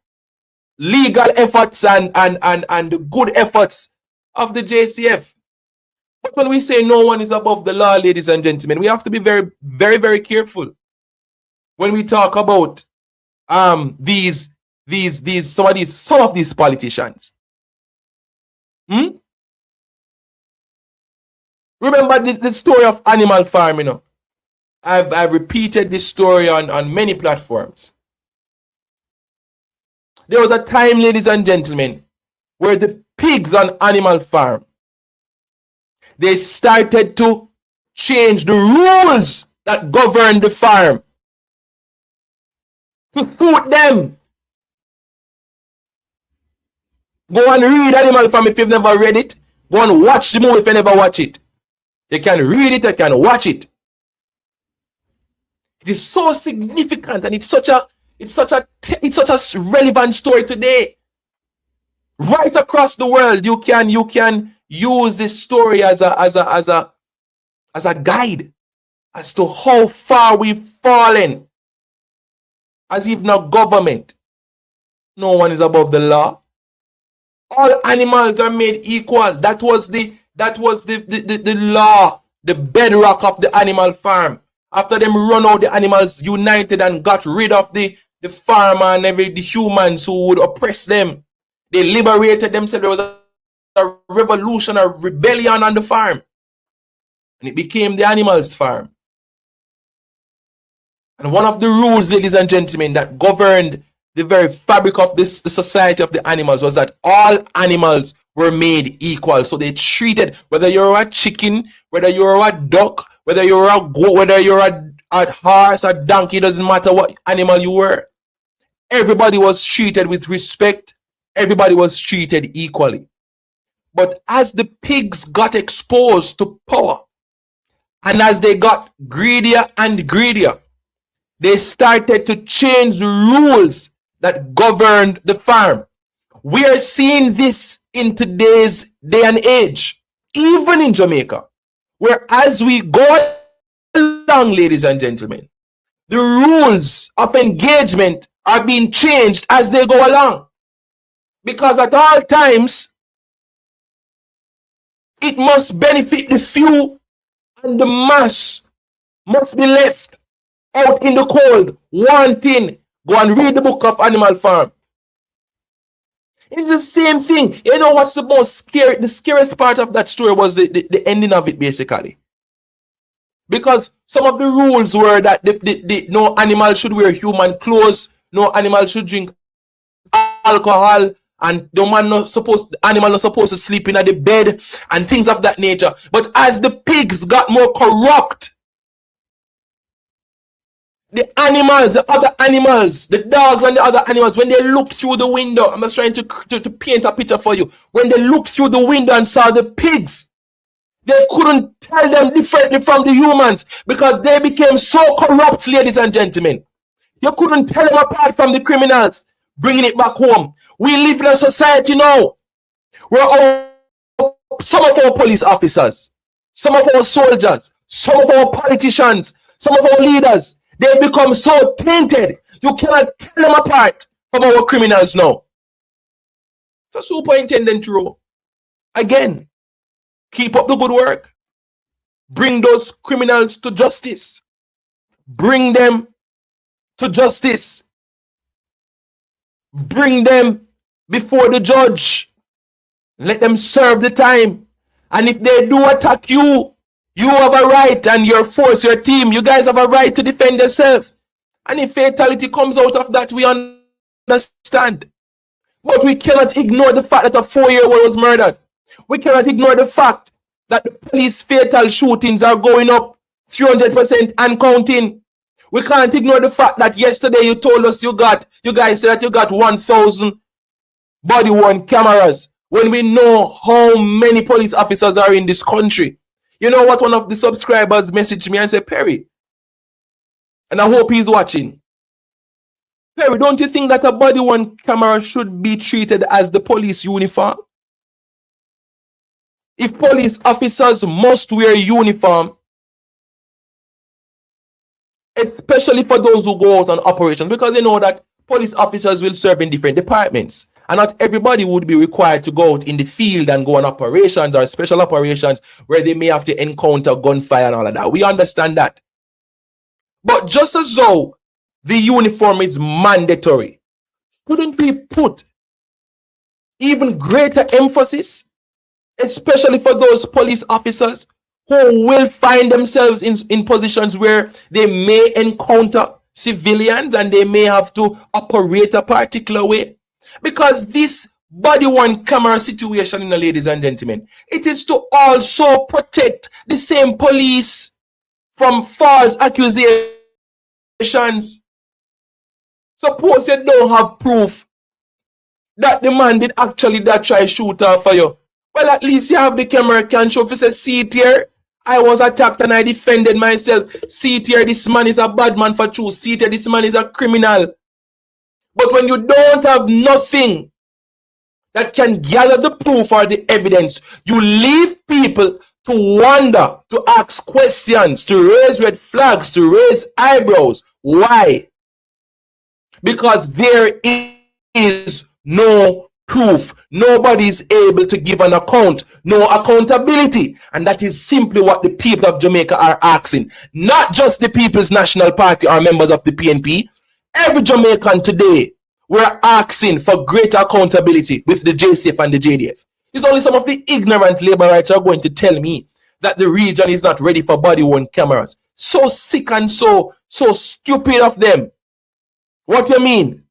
legal efforts and the good efforts of the JCF. But when we say no one is above the law, ladies and gentlemen, we have to be very, very, very careful when we talk about some of these politicians. Remember the story of Animal Farm, I've repeated this story on many platforms. There was a time, ladies and gentlemen, where the pigs on Animal Farm, they started to change the rules that govern the farm to suit them. Go and read Animal Farm if you've never read it. Go and watch the movie if you never watch it. You can read it, you can watch it. It is so significant, and it's such a relevant story today. Right across the world, you can use this story as a guide as to how far we've fallen as if no government. No one is above the law. All animals are made equal. That was the law, the bedrock of the Animal Farm. After them run out the animals united and got rid of the farmer and the humans who would oppress them, they liberated themselves. There was a revolution, a rebellion on the farm, and it became the animals' farm. And one of the rules, ladies and gentlemen, that governed the very fabric of the society of the animals was that all animals were made equal. So they treated, whether you're a chicken, whether you're a duck, whether you're a goat, whether you're a horse, a donkey, doesn't matter what animal you were. Everybody was treated with respect. Everybody was treated equally. But as the pigs got exposed to power, and as they got greedier and greedier, they started to change the rules that governed the farm. We are seeing this in today's day and age, even in Jamaica, where as we go along, ladies and gentlemen, the rules of engagement are being changed as they go along. Because at all times, it must benefit the few, and the mass must be left out in the cold, wanting. Go and read the book of Animal Farm. It's the same thing. You know what's the most scary? The scariest part of that story was the ending of it, basically. Because some of the rules were that no animal should wear human clothes, no animal should drink alcohol, and the animal not supposed to sleep in the bed, and things of that nature. But as the pigs got more corrupt, the animals, the other animals, the dogs and the other animals, when they looked through the window, I'm just trying to paint a picture for you. When they looked through the window and saw the pigs, they couldn't tell them differently from the humans because they became so corrupt, ladies and gentlemen. You couldn't tell them apart from the criminals, bringing it back home. We live in a society now where some of our police officers, some of our soldiers, some of our politicians, some of our leaders, they've become so tainted, you cannot tell them apart from our criminals now. So Superintendent Rowe, again, keep up the good work. Bring those criminals to justice. Bring them to justice. Bring them before the judge. Let them serve the time. And if they do attack you, you have a right, and your force, your team, you guys have a right to defend yourself. And if fatality comes out of that, we understand. understand. But we cannot ignore the fact that a 4-year-old was murdered. We cannot ignore the fact that the police fatal shootings are going up 300% and counting. We can't ignore the fact that yesterday you told us you guys said that you got 1,000 body-worn cameras when we know how many police officers are in this country. You know what? One of the subscribers messaged me and said, Perry, and I hope he's watching. Perry, don't you think that a body-worn camera should be treated as the police uniform? If police officers must wear uniform, especially for those who go out on operations, because they know that police officers will serve in different departments, and not everybody would be required to go out in the field and go on operations or special operations where they may have to encounter gunfire and all of that. We understand that. But just as though the uniform is mandatory, couldn't we put even greater emphasis, especially for those police officers who will find themselves in positions where they may encounter civilians and they may have to operate a particular way? Because this body-worn camera situation, ladies and gentlemen, it is to also protect the same police from false accusations. Suppose you don't have proof that the man did actually try shoot off for you. Well, at least you have the camera can show. If you say, see it here, I was attacked and I defended myself. See it here, this man is a bad man for truth. See it here, this man is a criminal. But when you don't have nothing that can gather the proof or the evidence, you leave people to wonder, to ask questions, to raise red flags, to raise eyebrows. Why? Because there is no proof. Nobody is able to give an account. No accountability. And that is simply what the people of Jamaica are asking. Not just the People's National Party or members of the PNP. Every Jamaican today, we're asking for greater accountability with the JCF and the JDF. It's only some of the ignorant labor rights are going to tell me that the region is not ready for body-worn cameras. So sick and so stupid of them. What you mean?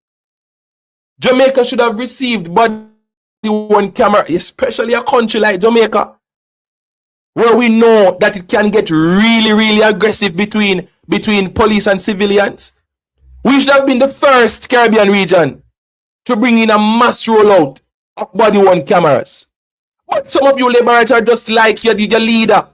Jamaica should have received body-worn camera, especially a country like Jamaica, where we know that it can get really, really aggressive between police and civilians. We should have been the first Caribbean region to bring in a mass rollout of body-worn cameras. But some of you liberals are just like your leader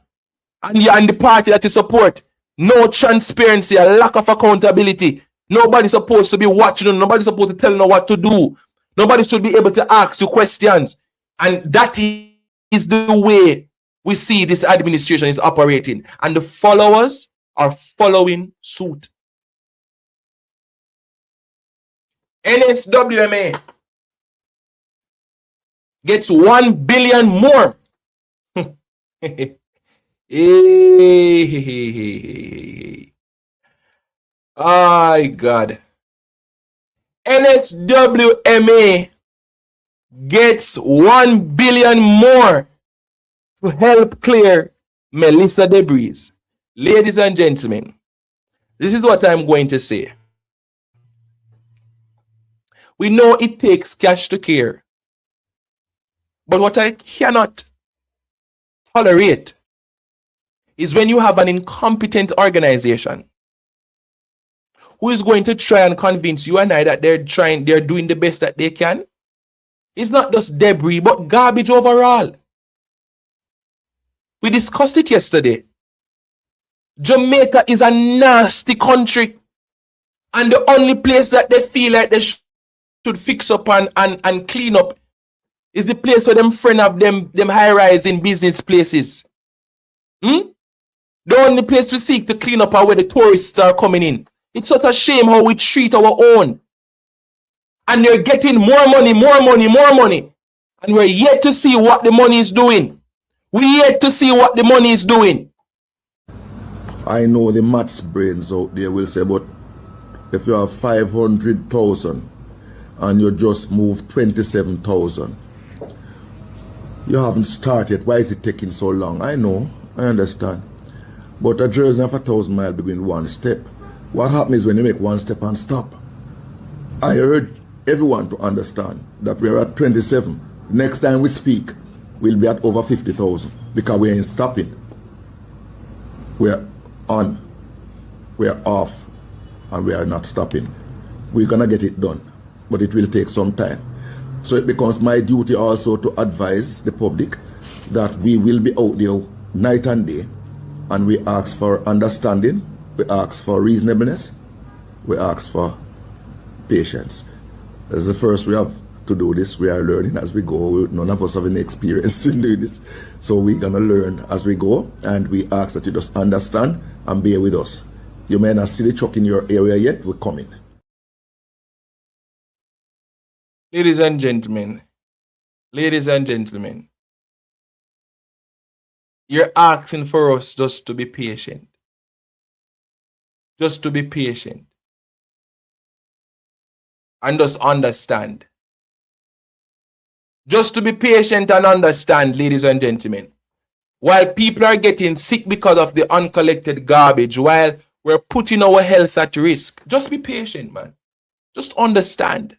and the party that you support. No transparency, a lack of accountability. Nobody's supposed to be watching you. Nobody's supposed to tell you what to do. Nobody should be able to ask you questions. And that is the way we see this administration is operating. And the followers are following suit. NSWMA gets 1 billion more. My God. NSWMA gets 1 billion more to help clear Melissa debris. Ladies and gentlemen, this is what I'm going to say. We know it takes cash to care. But what I cannot tolerate is when you have an incompetent organization who is going to try and convince you and I that they're doing the best that they can. It's not just debris, but garbage overall. We discussed it yesterday. Jamaica is a nasty country. And the only place that they feel like they should fix up and clean up is the place where them friend of them high-rise in business places. The only place we seek to clean up are where the tourists are coming in. It's such a shame how we treat our own. And you're getting more money. And we're yet to see what the money is doing. We're yet to see what the money is doing. I know the maths brains out there will say, but if you have 500,000 and you just move 27,000, you haven't started. Why is it taking so long? I know, I understand. But a journey of 1,000 miles between one step. What happens when you make one step and stop? I heard everyone to understand that we are at 27. Next time we speak, we'll be at over 50,000 because we ain't stopping. We're on, we're off, and we are not stopping. We're gonna get it done, but it will take some time. So it becomes my duty also to advise the public that we will be out there night and day, and we ask for understanding, we ask for reasonableness, we ask for patience. As the first we have to do this, we are learning as we go. None of us have any experience in doing this, so we're gonna learn as we go, and we ask that you just understand and bear with us. You may not see the truck in your area yet, we're coming. Ladies and gentlemen, you're asking for us just to be patient. Just to be patient. And just understand. Just to be patient and understand, ladies and gentlemen. While people are getting sick because of the uncollected garbage, while we're putting our health at risk, just be patient, man. Just understand.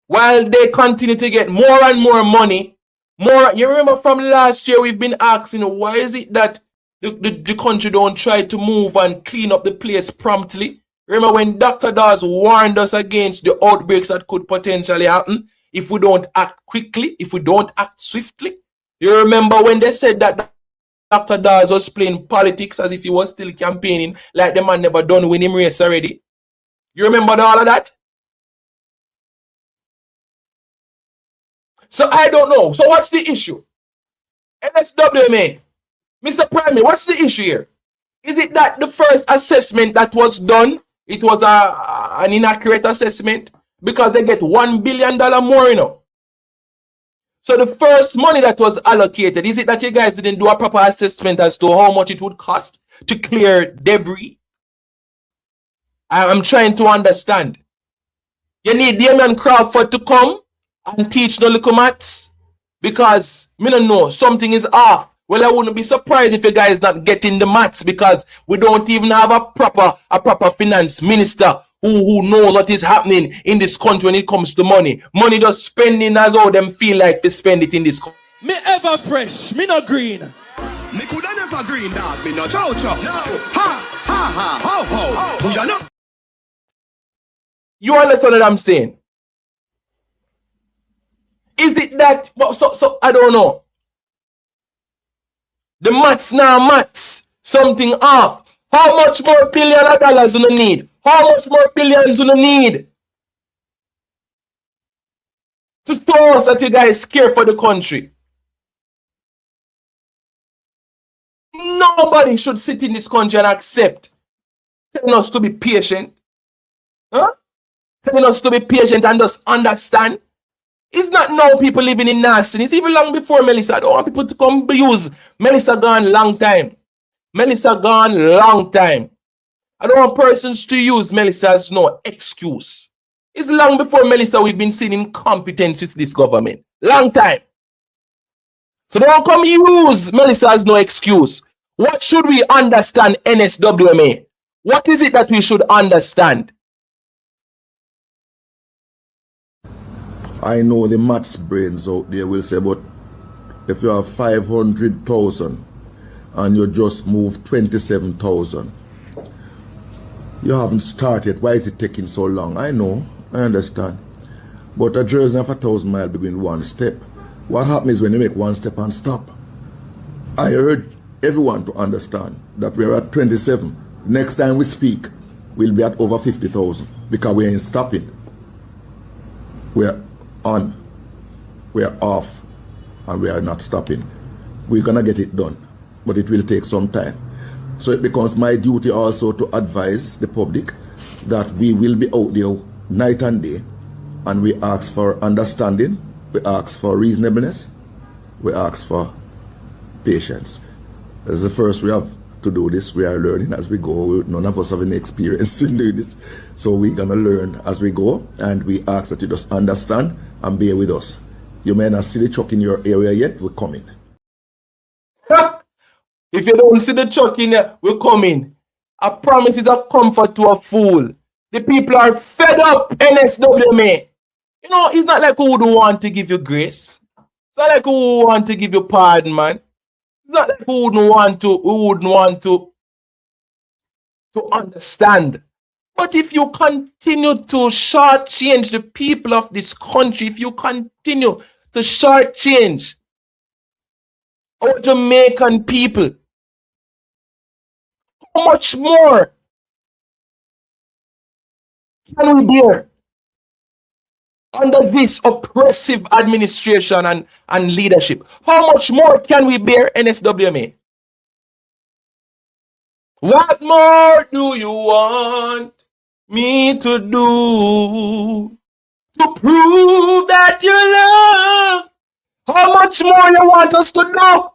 While they continue to get more and more money, you remember from last year we've been asking, why is it that the country don't try to move and clean up the place promptly? Remember when Dr. Dawes warned us against the outbreaks that could potentially happen if we don't act quickly, if we don't act swiftly? You remember when they said that Dr. Dawes was playing politics as if he was still campaigning, like the man never done win him race already? You remember all of that? So I don't know. So what's the issue? NSWMA, Mr. Prime, what's the issue here? Is it that the first assessment that was done, it was an inaccurate assessment because they get $1 billion more, you know? So the first money that was allocated, is it that you guys didn't do a proper assessment as to how much it would cost to clear debris? I'm trying to understand. You need Damian Crawford to come and teach the little maths, because me don't know, something is off. Well, I wouldn't be surprised if you guys not getting the maths, because we don't even have a proper finance minister who knows what is happening in this country when it comes to money. Money just spending as how them feel like they spend it in this country. Me ever fresh, me no green. Me coulda never green, dog, me no chow chow. No. Ha ha ho ho. Who you know? You understand what I'm saying? Is it that, so I don't know. The maths now maths. Something off. How much more billion of dollars you need? How much more billions you need? To show us that you guys care for the country. Nobody should sit in this country and accept telling us to be patient. Huh? Telling us to be patient and just understand. It's not now people living in nasty. It's even long before Melissa. I don't want people to come use Melissa gone long time. Melissa gone long time. I don't want persons to use Melissa as no excuse. It's long before Melissa we've been seeing incompetence with this government. Long time. So don't come use Melissa as no excuse. What should we understand, NSWMA? What is it that we should understand? I know the maths brains out there will say, but if you have 500,000 and you just move 27,000, you haven't started. Why is it taking so long? I know, I understand. But a journey of 1,000 miles between one step. What happens when you make one step and stop? I urge everyone to understand that we are at 27. Next time we speak, we'll be at over 50,000 because we ain't stopping. We're on, we're off, and we are not stopping. We're gonna get it done, but it will take some time. So it becomes my duty also to advise the public that we will be out there night and day, and we ask for understanding, we ask for reasonableness, we ask for patience. As the first we have to do this, we are learning as we go. None of us have any experience in doing this, so we're gonna learn as we go, and we ask that you just understand and bear with us. You may not see the truck in your area yet, we're coming. If you don't see the truck in there, we're coming. A promise is a comfort to a fool. The people are fed up, NSWMA. You know, it's not like who would want to give you grace. It's not like who would want to give you pardon, man. It's not like who wouldn't want to understand. But if you continue to shortchange the people of this country, if you continue to shortchange our Jamaican people, how much more can we bear under this oppressive administration and leadership? How much more can we bear, NSWMA? What more do you want me to do to prove that you love? How much more you want us to do?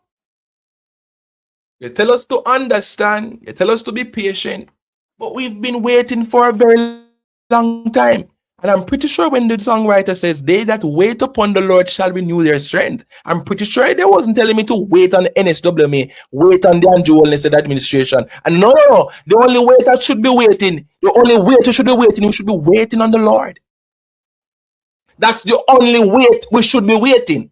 You tell us to understand, you tell us to be patient, but we've been waiting for a very long time. And I'm pretty sure when the songwriter says, they that wait upon the Lord shall renew their strength, I'm pretty sure they wasn't telling me to wait on the NSWMA, wait on the Andrew Holness administration. And no, the only wait that should be waiting, the only wait we should be waiting, we should be waiting on the Lord. That's the only wait we should be waiting.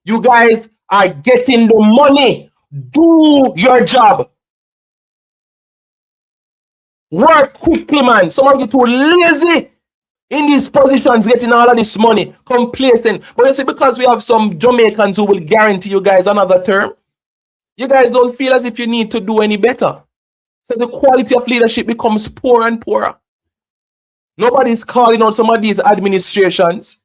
You guys are getting the money. Do your job. Work quickly, man. Some of you too lazy in these positions, getting all of this money, complacent. But you see, because we have some Jamaicans who will guarantee you guys another term, you guys don't feel as if you need to do any better. So the quality of leadership becomes poorer and poorer. Nobody's calling out some of these administrations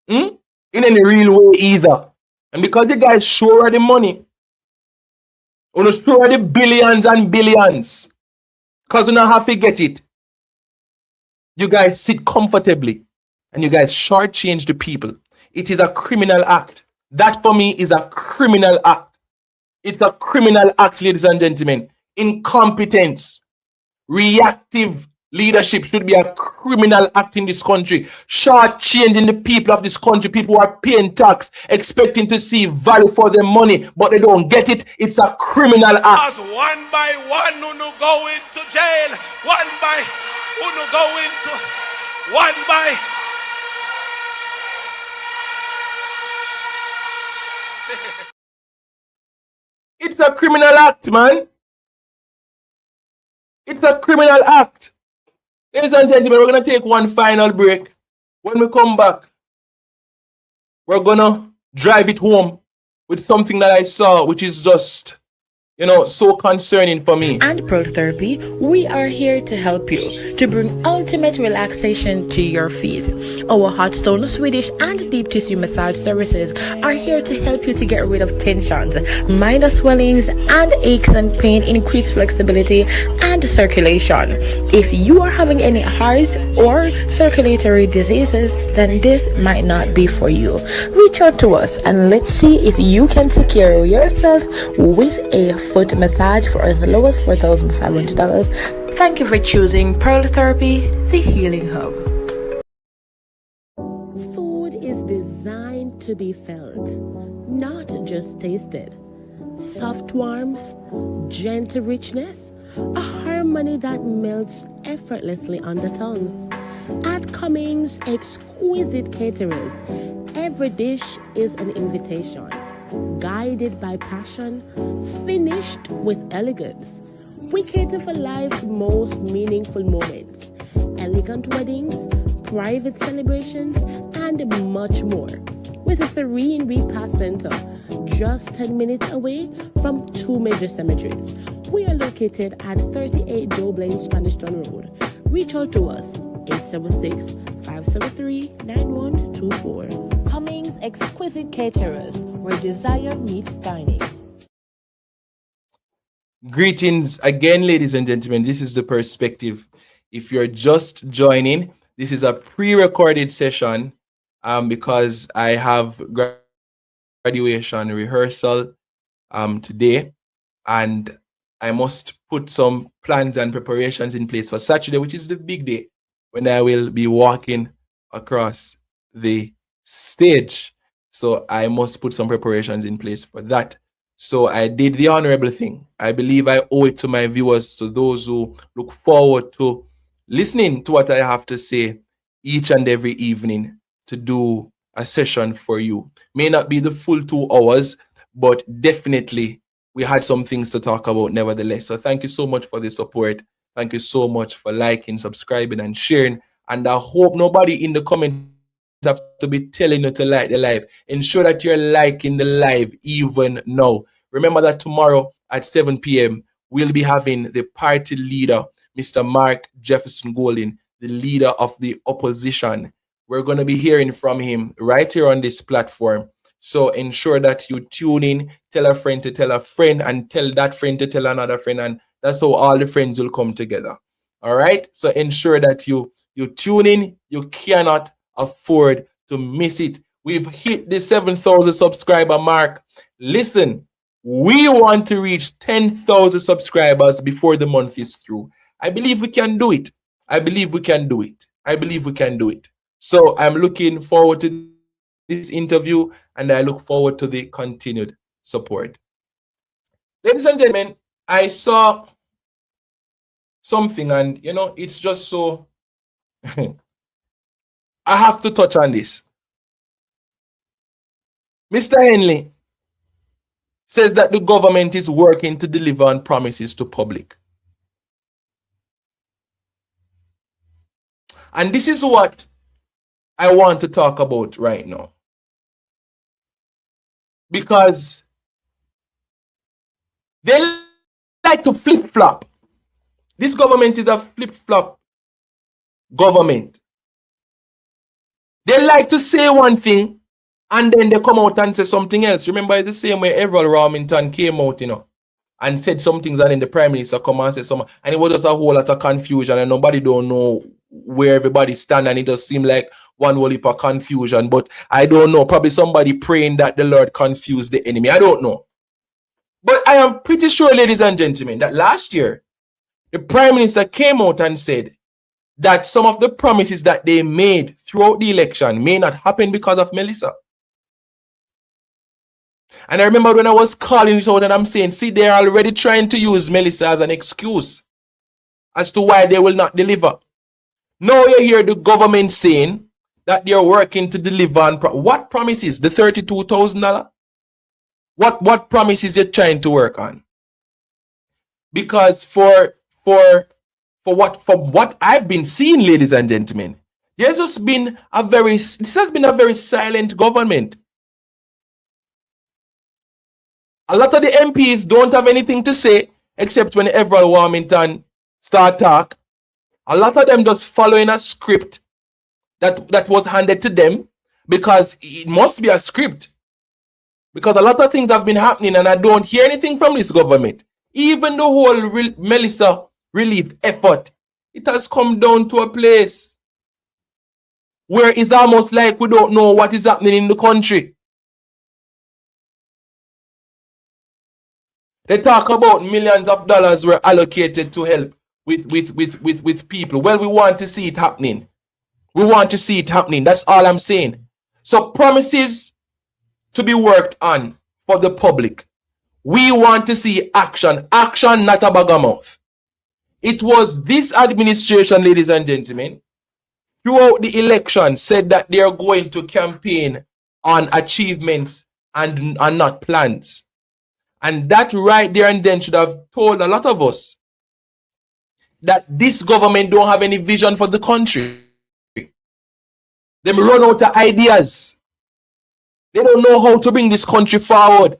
in any real way either. And because you guys sure of the money, or sure of the billions and billions, because you don't have to get it, you guys sit comfortably and you guys shortchange the people. It is a criminal act. That for me is a criminal act. It's a criminal act, ladies and gentlemen. Incompetence, reactive leadership should be a criminal act in this country. Shortchanging the people of this country, people who are paying tax, expecting to see value for their money, but they don't get it. It's a criminal act. As one by one, who no go into jail. One by who no go into one by. It's a criminal act, man. It's a criminal act. Ladies and gentlemen, we're going to take one final break. When we come back, we're going to drive it home with something that I saw, which is just, so concerning for me. And Protherapy, we are here to help you to bring ultimate relaxation to your feet. Our hot stone, Swedish, and deep tissue massage services are here to help you to get rid of tensions, minor swellings, and aches and pain, increase flexibility and circulation. If you are having any heart or circulatory diseases, then this might not be for you. Reach out to us and let's see if you can secure yourself with a foot massage for as low as $4,500. Thank you for choosing Pearl Therapy, the healing hub. Food is designed to be felt, not just tasted. Soft warmth, gentle richness, a harmony that melts effortlessly on the tongue. At Cummings Exquisite Caterers, every dish is an invitation. Guided by passion, finished with elegance. We cater for life's most meaningful moments, elegant weddings, private celebrations, and much more. With a serene repast center, just 10 minutes away from two major cemeteries. We are located at 38 Joe Blaine Spanish Town Road. Reach out to us, 876-573-9124. Cummings Exquisite Caterers, where desire meets dining. Greetings again, ladies and gentlemen. This is The Perspective. If you're just joining, this is a pre-recorded session because I have graduation rehearsal today, and I must put some plans and preparations in place for Saturday, which is the big day when I will be walking across the stage. So I must put some preparations in place for that. So I did the honorable thing. I believe I owe it to my viewers, to those who look forward to listening to what I have to say each and every evening, to do a session for you. May not be the full 2 hours, but definitely we had some things to talk about nevertheless. So thank you so much for the support. Thank you so much for liking, subscribing, and sharing. And I hope nobody in the comments have to be telling you to like the live. Ensure that you're liking the live even now. Remember that tomorrow at 7 p.m. we'll be having the party leader, Mr. Mark Jefferson Golding, the leader of the opposition. We're going to be hearing from him right here on this platform. So ensure that you tune in, tell a friend to tell a friend, and tell that friend to tell another friend, and that's how all the friends will come together. All right? So ensure that you tune in. You cannot afford to miss it. We've hit the 7,000 subscriber mark. Listen, we want to reach 10,000 subscribers before the month is through. I believe we can do it. I believe we can do it. I believe we can do it. So I'm looking forward to this interview, and I look forward to the continued support. Ladies and gentlemen, I saw something, and it's just so I have to touch on this. Mr. Henley says that the government is working to deliver on promises to public. And this is what I want to talk about right now. Because they like to flip-flop. This government is a flip-flop government. They like to say one thing and then they come out and say something else. Remember, it's the same way Everett Rawlington came out, and said some things, and then the Prime Minister come and say something, and it was just a whole lot of confusion, and nobody don't know where everybody stand, and it just seemed like one whole heap of confusion. But I don't know, probably somebody praying that the Lord confuse the enemy. I don't know. But I am pretty sure, ladies and gentlemen, that last year, the Prime Minister came out and said that some of the promises that they made throughout the election may not happen because of Melissa. And I remember when I was calling it out and I'm saying, see, they're already trying to use Melissa as an excuse as to why they will not deliver. Now you hear the government saying that they're working to deliver on what promises? The $32,000? What promises you're trying to work on? Because for what I've been seeing, ladies and gentlemen, this has been a very silent government. A lot of the MPs don't have anything to say except when Everett Rawlington start talk. A lot of them just following a script that was handed to them, because it must be a script. Because a lot of things have been happening and I don't hear anything from this government. Even the whole Melissa relief effort, it has come down to a place where it's almost like we don't know what is happening in the country. They talk about millions of dollars were allocated to help with people. Well, we want to see it happening. We want to see it happening. That's all I'm saying. So promises to be worked on for the public. We want to see action. Action, not a bag of mouth. It was this administration, ladies and gentlemen, throughout the election said that they are going to campaign on achievements and not plans. And that right there and then should have told a lot of us that this government don't have any vision for the country. They run out of ideas. They don't know how to bring this country forward.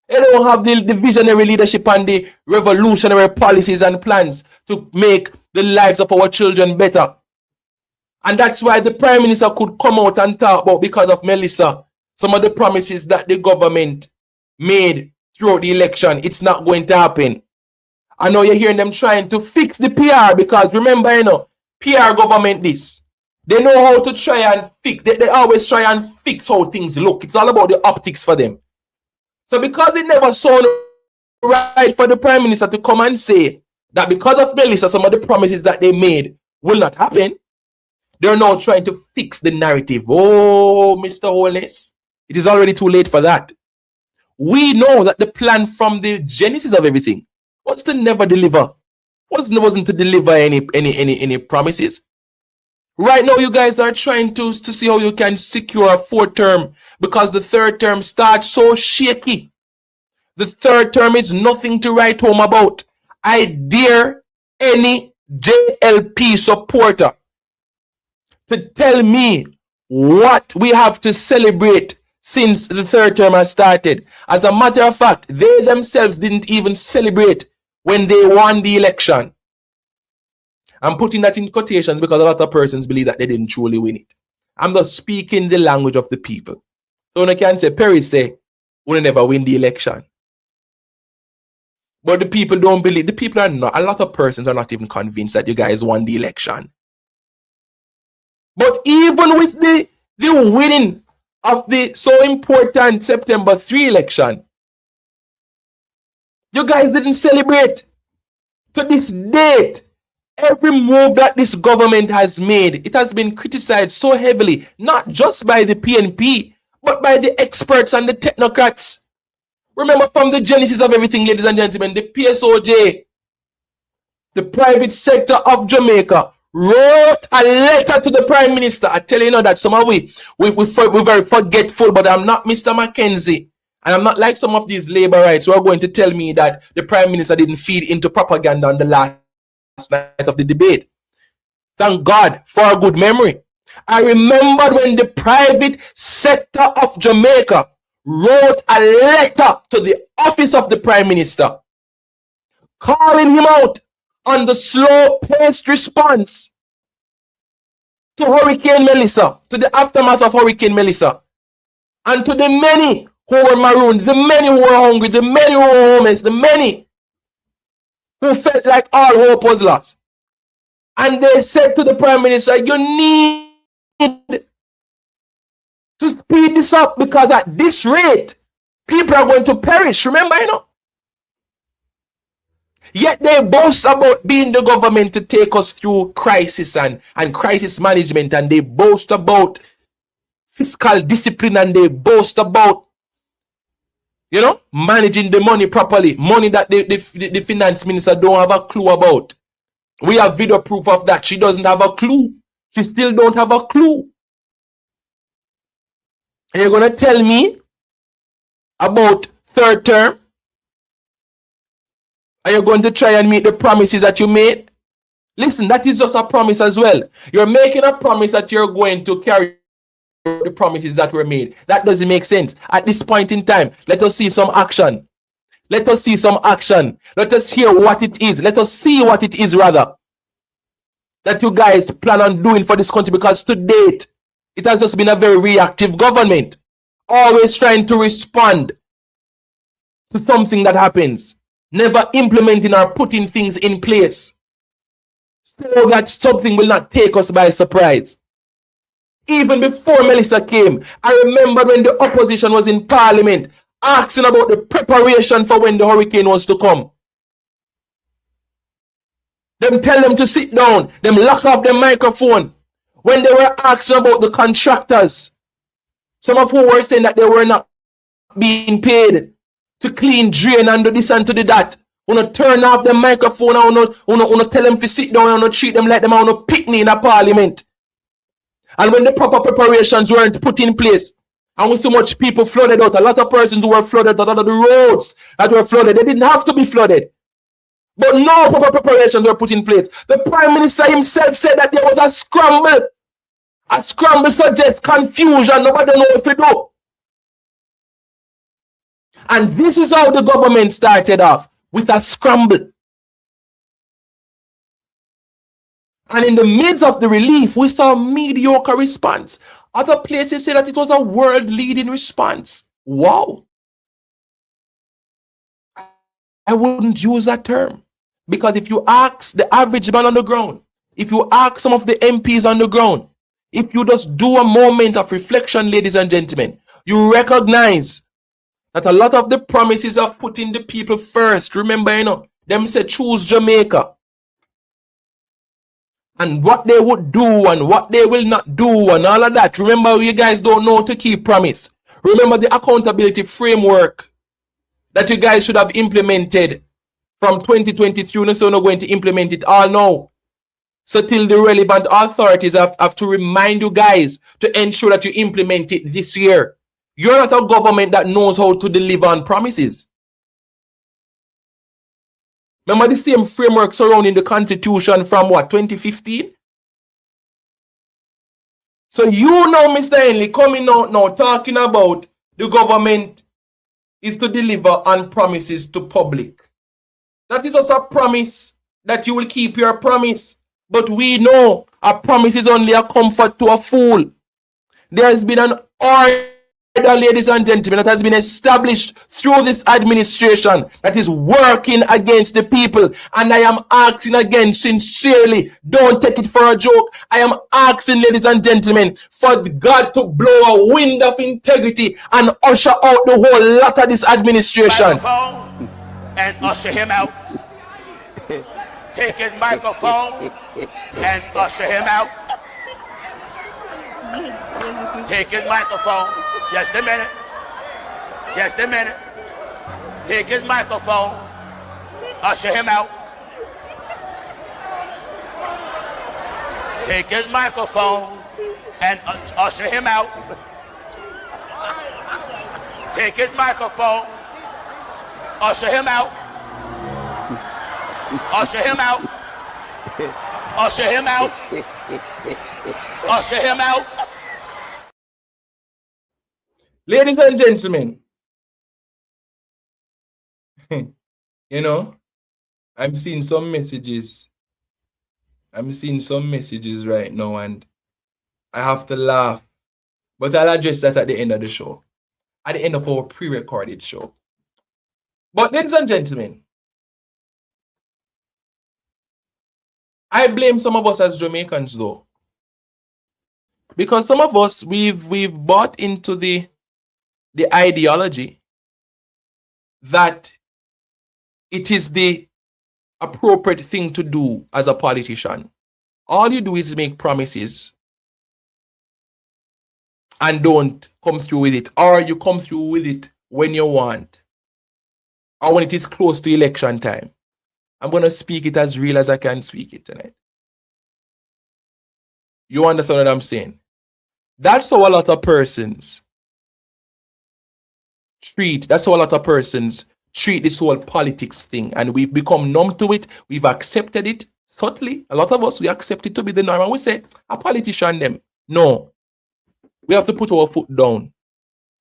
They don't have the visionary leadership and the revolutionary policies and plans to make the lives of our children better. And that's why the Prime Minister could come out and talk about, because of Melissa, some of the promises that the government made throughout the election. It's not going to happen. I know you're hearing them trying to fix the PR, because remember, PR government this. They know how to try and fix. They always try and fix how things look. It's all about the optics for them. So because it never sounded right for the Prime Minister to come and say that because of Melissa, some of the promises that they made will not happen, they're now trying to fix the narrative. Oh, Mr. Holness, it is already too late for that. we know that the plan from the genesis of everything was to never deliver. Wasn't to deliver any promises. Right now, you guys are trying to see how you can secure a fourth term because the third term starts so shaky. The third term is nothing to write home about. I dare any JLP supporter to tell me what we have to celebrate since the third term has started. As a matter of fact, they themselves didn't even celebrate when they won the election. I'm putting that in quotations because a lot of persons believe that they didn't truly win it. I'm just speaking the language of the people. So I can say, Perry say, we'll never win the election. But the people don't believe, the people are not, a lot of persons are not even convinced that you guys won the election. But even with the winning of the so important September 3 election, you guys didn't celebrate. To this date, every move that this government has made, it has been criticized so heavily, not just by the PNP, but by the experts and the technocrats. Remember, from the genesis of everything, ladies and gentlemen, the PSOJ, the private sector of Jamaica, wrote a letter to the Prime Minister. I tell you now that some of we're very forgetful, but I'm not Mr. Mackenzie. And I'm not like some of these labor rights who are going to tell me that the Prime Minister didn't feed into propaganda on the last night of the debate. Thank God for a good memory. I remember when the private sector of Jamaica wrote a letter to the office of the Prime Minister, calling him out on the slow-paced response to Hurricane Melissa, to the aftermath of Hurricane Melissa, and to the many who were marooned, the many who were hungry, the many who were homeless, the many who felt like all hope was lost. And they said to the Prime Minister, you need to speed this up because at this rate, people are going to perish. Remember, Yet they boast about being the government to take us through crisis and crisis management, and they boast about fiscal discipline, and they boast about, managing the money properly. Money that the finance minister don't have a clue about. We have video proof of that. She doesn't have a clue. She still don't have a clue. And you're going to tell me about third term? Are you going to try and meet the promises that you made? Listen, that is just a promise as well. You're making a promise that you're going to carry the promises that were made. That doesn't make sense. At this point in time, let us see some action. Let us see some action. Let us hear what it is. Let us see what it is, rather, that you guys plan on doing for this country, because to date, it has just been a very reactive government, always trying to respond to something that happens, never implementing or putting things in place so that something will not take us by surprise. Even before Melissa came, I remember when the opposition was in Parliament asking about the preparation for when the hurricane was to come. Them tell them to sit down, them lock off their microphone. When they were asking about the contractors, some of who were saying that they were not being paid to clean, drain, and do this and to do that. Wanna turn off the microphone, and wanna tell them to sit down, and wanna treat them like them on a picnic in a parliament. And when the proper preparations weren't put in place, and with so much people flooded out, a lot of persons who were flooded out of the roads that were flooded, they didn't have to be flooded. But no proper preparations were put in place. The Prime Minister himself said that there was a scramble. A scramble suggests confusion. Nobody knows what to do. And this is how the government started off, with a scramble. And in the midst of the relief, we saw a mediocre response. Other places say that it was a world-leading response. Wow. I wouldn't use that term. Because if you ask the average man on the ground, if you ask some of the MPs on the ground, if you just do a moment of reflection, ladies and gentlemen, you recognize that a lot of the promises of putting the people first, remember, them say choose Jamaica. And what they would do and what they will not do and all of that. Remember, you guys don't know to keep promise. Remember the accountability framework that you guys should have implemented from 2023, so we're not going to implement it all now. So till the relevant authorities have to remind you guys to ensure that you implement it this year. You're not a government that knows how to deliver on promises. Remember the same framework surrounding the Constitution from what, 2015? So you know, Mr. Henley, coming out now talking about the government is to deliver on promises to public. That is also a promise that you will keep your promise. But we know a promise is only a comfort to a fool. There has been an order, ladies and gentlemen, that has been established through this administration that is working against the people. And I am asking again sincerely, don't take it for a joke. I am asking, ladies and gentlemen, for God to blow a wind of integrity and usher out the whole lot of this administration. Microphone and usher him out. Take his microphone and usher him out. Take his microphone. Just a minute. Just a minute. Take his microphone. Usher him out. Take his microphone and usher him out. Take his microphone. Usher him out. Usher him out. Usher him out. Usher him out. Ladies and gentlemen, you know, I'm seeing some messages. I'm seeing some messages right now and I have to laugh. But I'll address that at the end of the show. At the end of our pre-recorded show. But ladies and gentlemen, I blame some of us as Jamaicans though. Because some of us, we've bought into the ideology that it is the appropriate thing to do as a politician. All you do is make promises and don't come through with it, or you come through with it when you want, or when it is close to election time. I'm going to speak it as real as I can speak it tonight. You understand what I'm saying? That's how a lot of persons treat this whole politics thing, and we've become numb to it. We've accepted it subtly. A lot of us, we accept it to be the norm, and we say, a politician them. No. We have to put our foot down.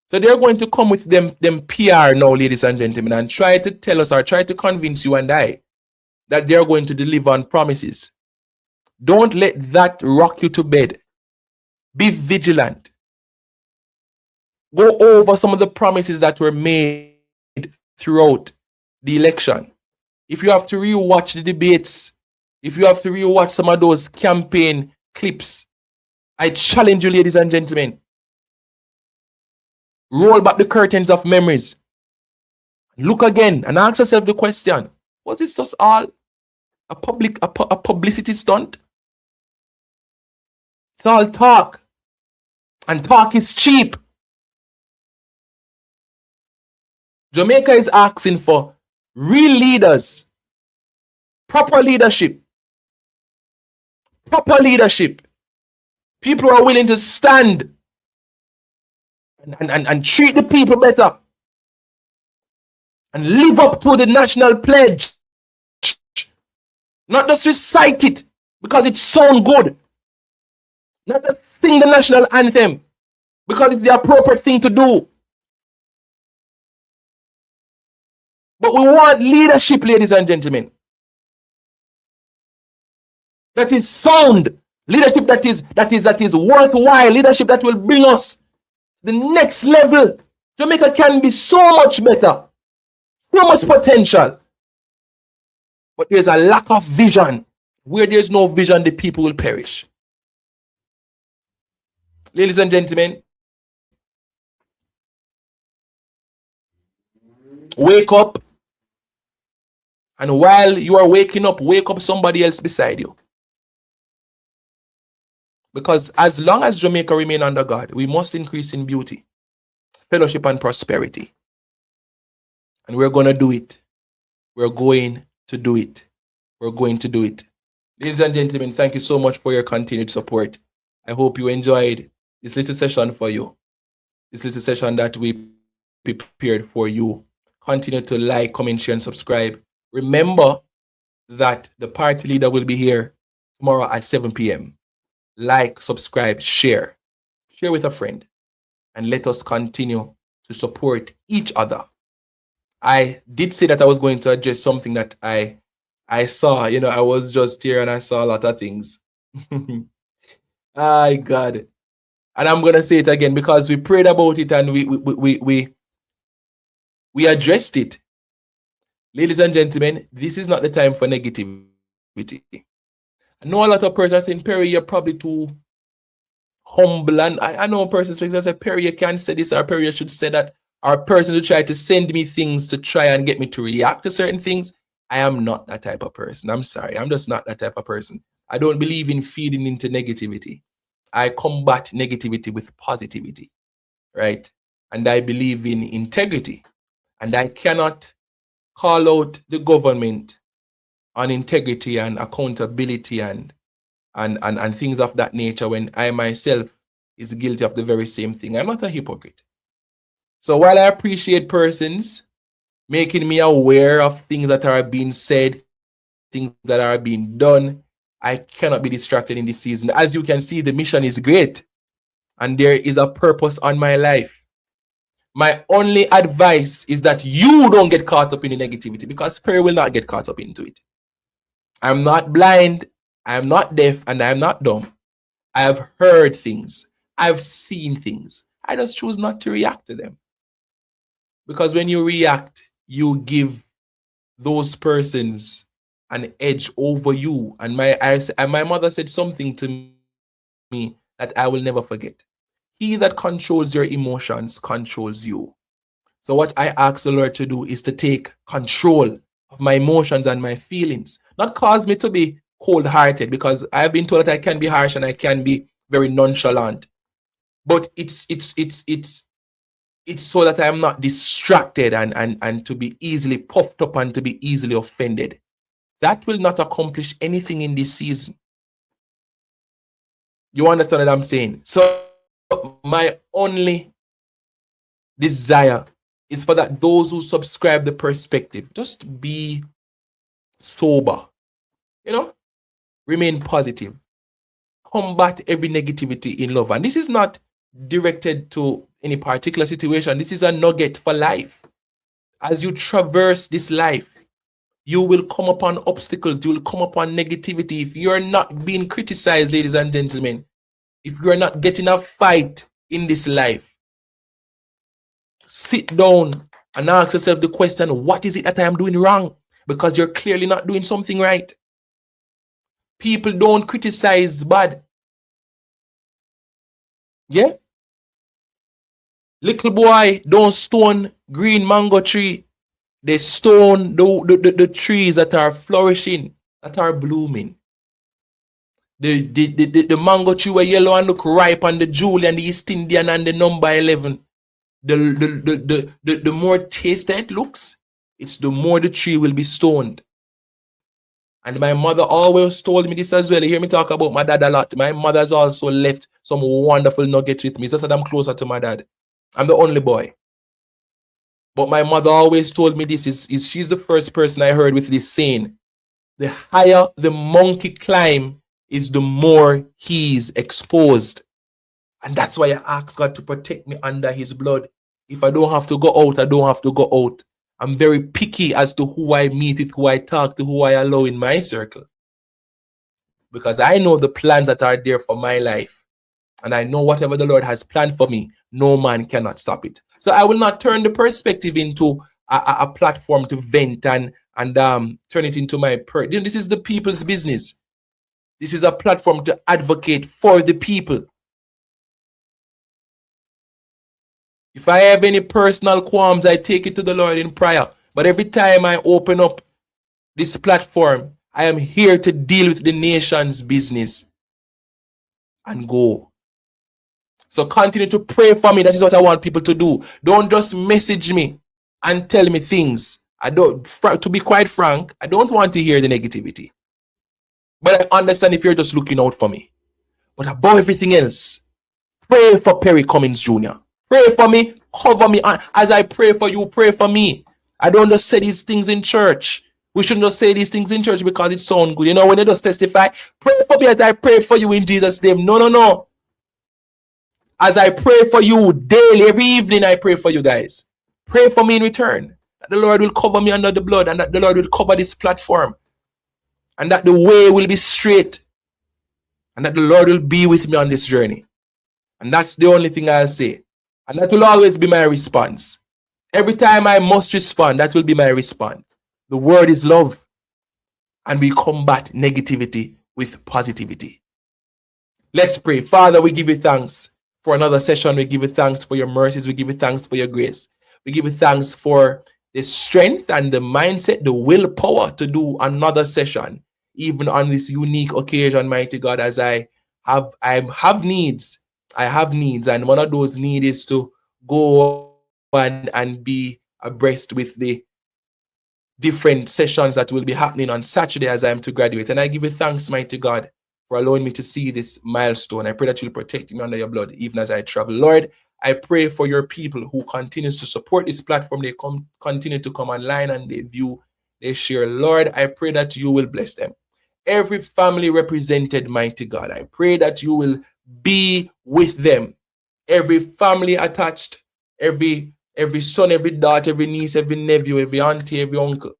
So they're going to come with them PR now, ladies and gentlemen, and try to tell us or try to convince you and I that they're going to deliver on promises. Don't let that rock you to bed. Be vigilant. Go over some of the promises that were made throughout the election. If you have to rewatch the debates, if you have to rewatch some of those campaign clips, I challenge you, ladies and gentlemen. Roll back the curtains of memories. Look again and ask yourself the question, was this just all a publicity stunt? It's all talk. And talk is cheap. Jamaica is asking for real leaders, proper leadership. Proper leadership. People who are willing to stand and treat the people better and live up to the national pledge. Not just recite it because it sounds good. Not just sing the national anthem because it's the appropriate thing to do. But we want leadership, ladies and gentlemen. That is sound. Leadership that is worthwhile. Leadership that will bring us the next level. Jamaica can be so much better. So much potential. But there's a lack of vision. Where there's no vision, the people will perish. Ladies and gentlemen, wake up. And while you are waking up, wake up somebody else beside you. Because as long as Jamaica remain under God, we must increase in beauty, fellowship, and prosperity. And we're going to do it. We're going to do it. We're going to do it. Ladies and gentlemen, thank you so much for your continued support. I hope you enjoyed this little session for you. This little session that we prepared for you. Continue to like, comment, share, and subscribe. Remember that the party leader will be here tomorrow at 7 p.m. Like, subscribe, share. Share with a friend. And let us continue to support each other. I did say that I was going to address something that I saw. You know, I was just here and I saw a lot of things. My God. And I'm going to say it again because we prayed about it and we addressed it. Ladies and gentlemen, this is not the time for negativity. I know a lot of persons are saying, Perry, you're probably too humble. And I know a person say, Perry, you can't say this, or Perry, you should say that. Or a person who try to send me things to try and get me to react to certain things. I am not that type of person. I'm sorry. I'm just not that type of person. I don't believe in feeding into negativity. I combat negativity with positivity, right? And I believe in integrity. And I cannot call out the government on integrity and accountability and things of that nature when I myself is guilty of the very same thing. I'm not a hypocrite. So while I appreciate persons making me aware of things that are being said, things that are being done, I cannot be distracted in this season. As you can see, the mission is great and there is a purpose on my life. My only advice is that you don't get caught up in the negativity, because Perry will not get caught up into it. I'm not blind, I'm not deaf, and I'm not dumb. I have heard things. I've seen things. I just choose not to react to them. Because when you react, you give those persons an edge over you. And my mother said something to me that I will never forget. He that controls your emotions controls you. So what I ask the Lord to do is to take control of my emotions and my feelings. Not cause me to be cold-hearted, because I've been told that I can be harsh and I can be very nonchalant. But it's so that I'm not distracted and to be easily puffed up and to be easily offended. That will not accomplish anything in this season. You understand what I'm saying? So my only desire is for that those who subscribe the perspective, just be sober, remain positive, combat every negativity in love. And this is not directed to any particular situation. This is a nugget for life. As you traverse this life, you will come upon obstacles, you will come upon negativity. If you're not being criticized, ladies and gentlemen, if you're not getting a fight in this life, sit down and ask yourself the question, what is it that I am doing wrong? Because you're clearly not doing something right. People don't criticize bad. Yeah? Little boy don't stone green mango tree. They stone the trees that are flourishing, that are blooming. The mango tree were yellow and look ripe, and the Julie and the East Indian and the number 11. The more tasty it looks, it's the more the tree will be stoned. And my mother always told me this as well. You hear me talk about my dad a lot. My mother's also left some wonderful nuggets with me. So that I'm closer to my dad. I'm the only boy. But my mother always told me this. She's the first person I heard with this saying. The higher the monkey climb is the more he's exposed. And that's why I ask God to protect me under his blood. If I don't have to go out, I don't have to go out. I'm very picky as to who I meet with, who I talk to, who I allow in my circle. Because I know the plans that are there for my life. And I know whatever the Lord has planned for me, no man cannot stop it. So I will not turn the perspective into a platform to vent and turn it into my This is the people's business. This is a platform to advocate for the people. If I have any personal qualms, I take it to the Lord in prayer. But every time I open up this platform, I am here to deal with the nation's business and go. So continue to pray for me. That is what I want people to do. Don't just message me and tell me things. To be quite frank, I don't want to hear the negativity. But I understand if you're just looking out for me. But above everything else, pray for Perry Cummings Jr. Pray for me, cover me. As I pray for you, pray for me. I don't just say these things in church. We shouldn't just say these things in church because it sounds good. You know, when they just testify, pray for me as I pray for you in Jesus' name. No. As I pray for you daily, every evening I pray for you guys. Pray for me in return. That the Lord will cover me under the blood and that the Lord will cover this platform. And that the way will be straight. And that the Lord will be with me on this journey. And that's the only thing I'll say. And that will always be my response. Every time I must respond, that will be my response. The word is love. And we combat negativity with positivity. Let's pray. Father, we give you thanks for another session. We give you thanks for your mercies. We give you thanks for your grace. We give you thanks for the strength and the mindset, the willpower to do another session, even on this unique occasion, mighty God, as I have needs. I have needs, and one of those needs is to go and be abreast with the different sessions that will be happening on Saturday as I am to graduate. And I give you thanks, mighty God, for allowing me to see this milestone. I pray that you'll protect me under your blood, even as I travel. Lord, I pray for your people who continues to support this platform. They continue to come online and they view, they share. Lord, I pray that you will bless them. Every family represented, mighty God, I pray that you will be with them. Every family attached, every son, every daughter, every niece, every nephew, every auntie, every uncle,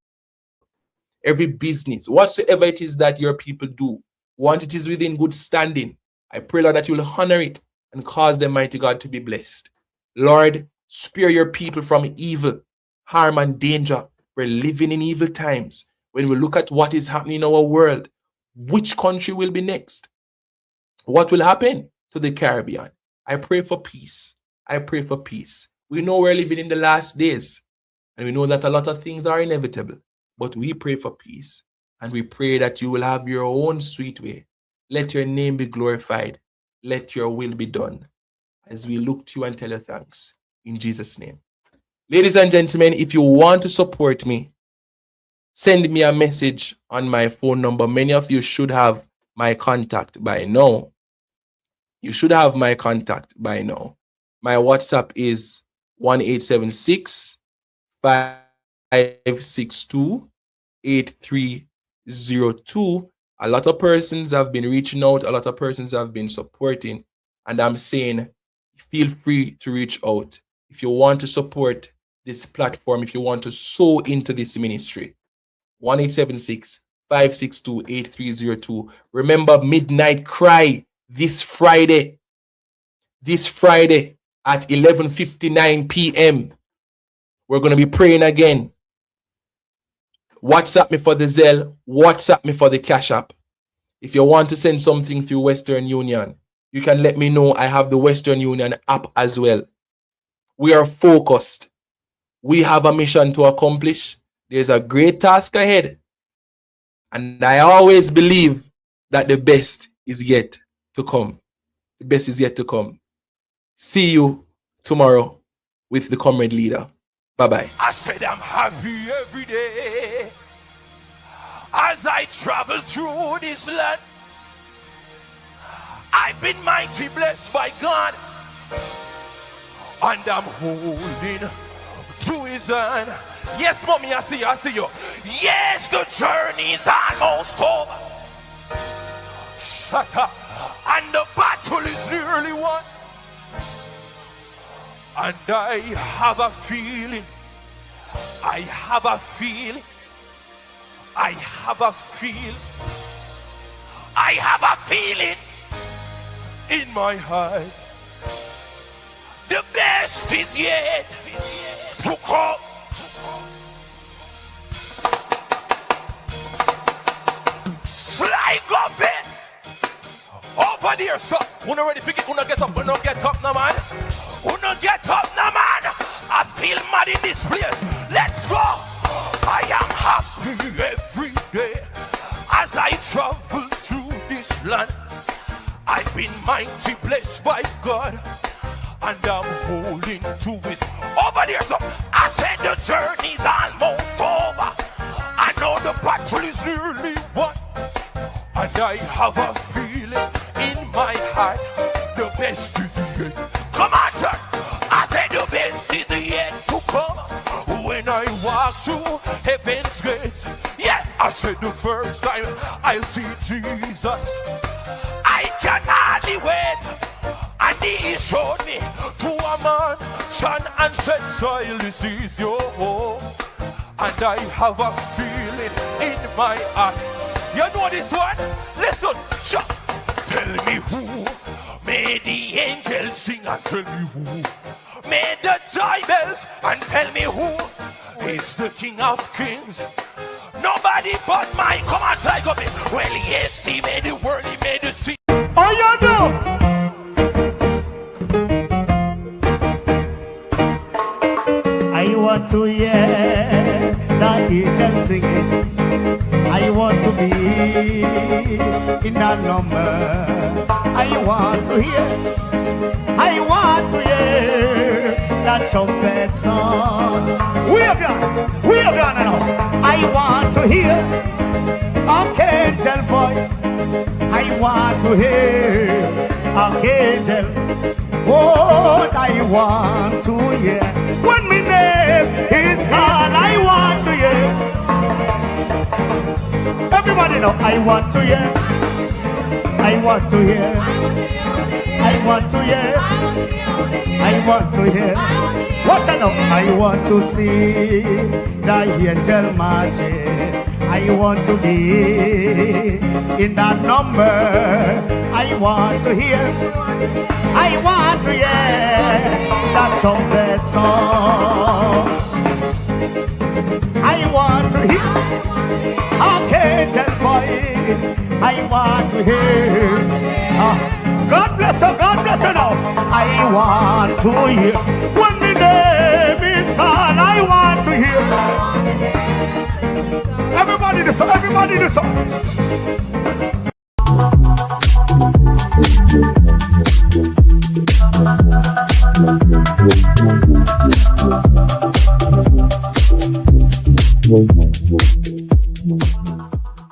every business, whatsoever it is that your people do, once it is within good standing, I pray, Lord, that you will honor it and cause them, mighty God, to be blessed. Lord, spare your people from evil, harm, and danger. We're living in evil times. When we look at what is happening in our world, which country will be next? What will happen to the Caribbean? I pray for peace. I pray for peace. We know we're living in the last days, and we know that a lot of things are inevitable, but we pray for peace, and we pray that you will have your own sweet way. Let your name be glorified. Let your will be done, as we look to you and tell you thanks. In Jesus' name. Ladies and gentlemen, if you want to support me, send me a message on my phone number. Many of you should have my contact by now. You should have my contact by now. My WhatsApp is 1-876-562-8302. A lot of persons have been reaching out. A lot of persons have been supporting. And I'm saying, feel free to reach out. If you want to support this platform, if you want to sow into this ministry, 1-876-562-8302. Remember Midnight Cry this Friday at 11:59 p.m. We're going to be praying again. WhatsApp me for the Zelle. WhatsApp me for the Cash App. If you want to send something through Western Union, you can let me know. I have the Western Union app as well. We are focused. We have a mission to accomplish. There's a great task ahead. And I always believe that the best is yet to come. The best is yet to come. See you tomorrow with the Comrade Leader. Bye-bye. I said I'm happy every day as I travel through this land. I've been mighty blessed by God, and I'm holding to his hand. Yes, mommy, I see you. Yes, the journey's almost over. Shut up. And the battle is nearly won. And I have a feeling. I have a feeling in my heart. The best is yet to come. Sly Goffin over there, so wanna ready to wanna get up now, man. Wanna get up now, man. I feel mad in this place. Let's go. I am happy every day as I travel through this land. I've been mighty blessed by God, and I'm holding to his over there, so I said the journey's almost over. I know the battle is nearly won. And I have a feeling in my heart the best is the end. Come on, sir. I said the best is the end to come. When I walk through heaven's gates, yeah, I said the first time I'll see Jesus. I can hardly wait. And he showed me to a mansion and said, child, this is your home. And I have a feeling in my heart. You know this one? Listen, tell me who made the angels sing, and tell me who made the joy bells, and tell me who is the King of Kings. Nobody but mine. Come on, try go me. Well, yes, he made the world, he made the sea. Oh, you know. I want to hear the angels singing. I want to be in that number. I want to hear that trumpet song. Wave your now. I want to hear archangel voice. I want to hear archangel. Oh, I want to hear when my name is called. I want to hear. Everybody know, I want to hear. I want to hear. I want to hear. I want to hear. Watch out now. I want to see the angel marching. I want to be in that number. I want to hear. I want to hear that trumpet song. I want to hear archangel voice. I want to hear. God bless you now. I want to hear when my name is called. I want to hear. Everybody this song.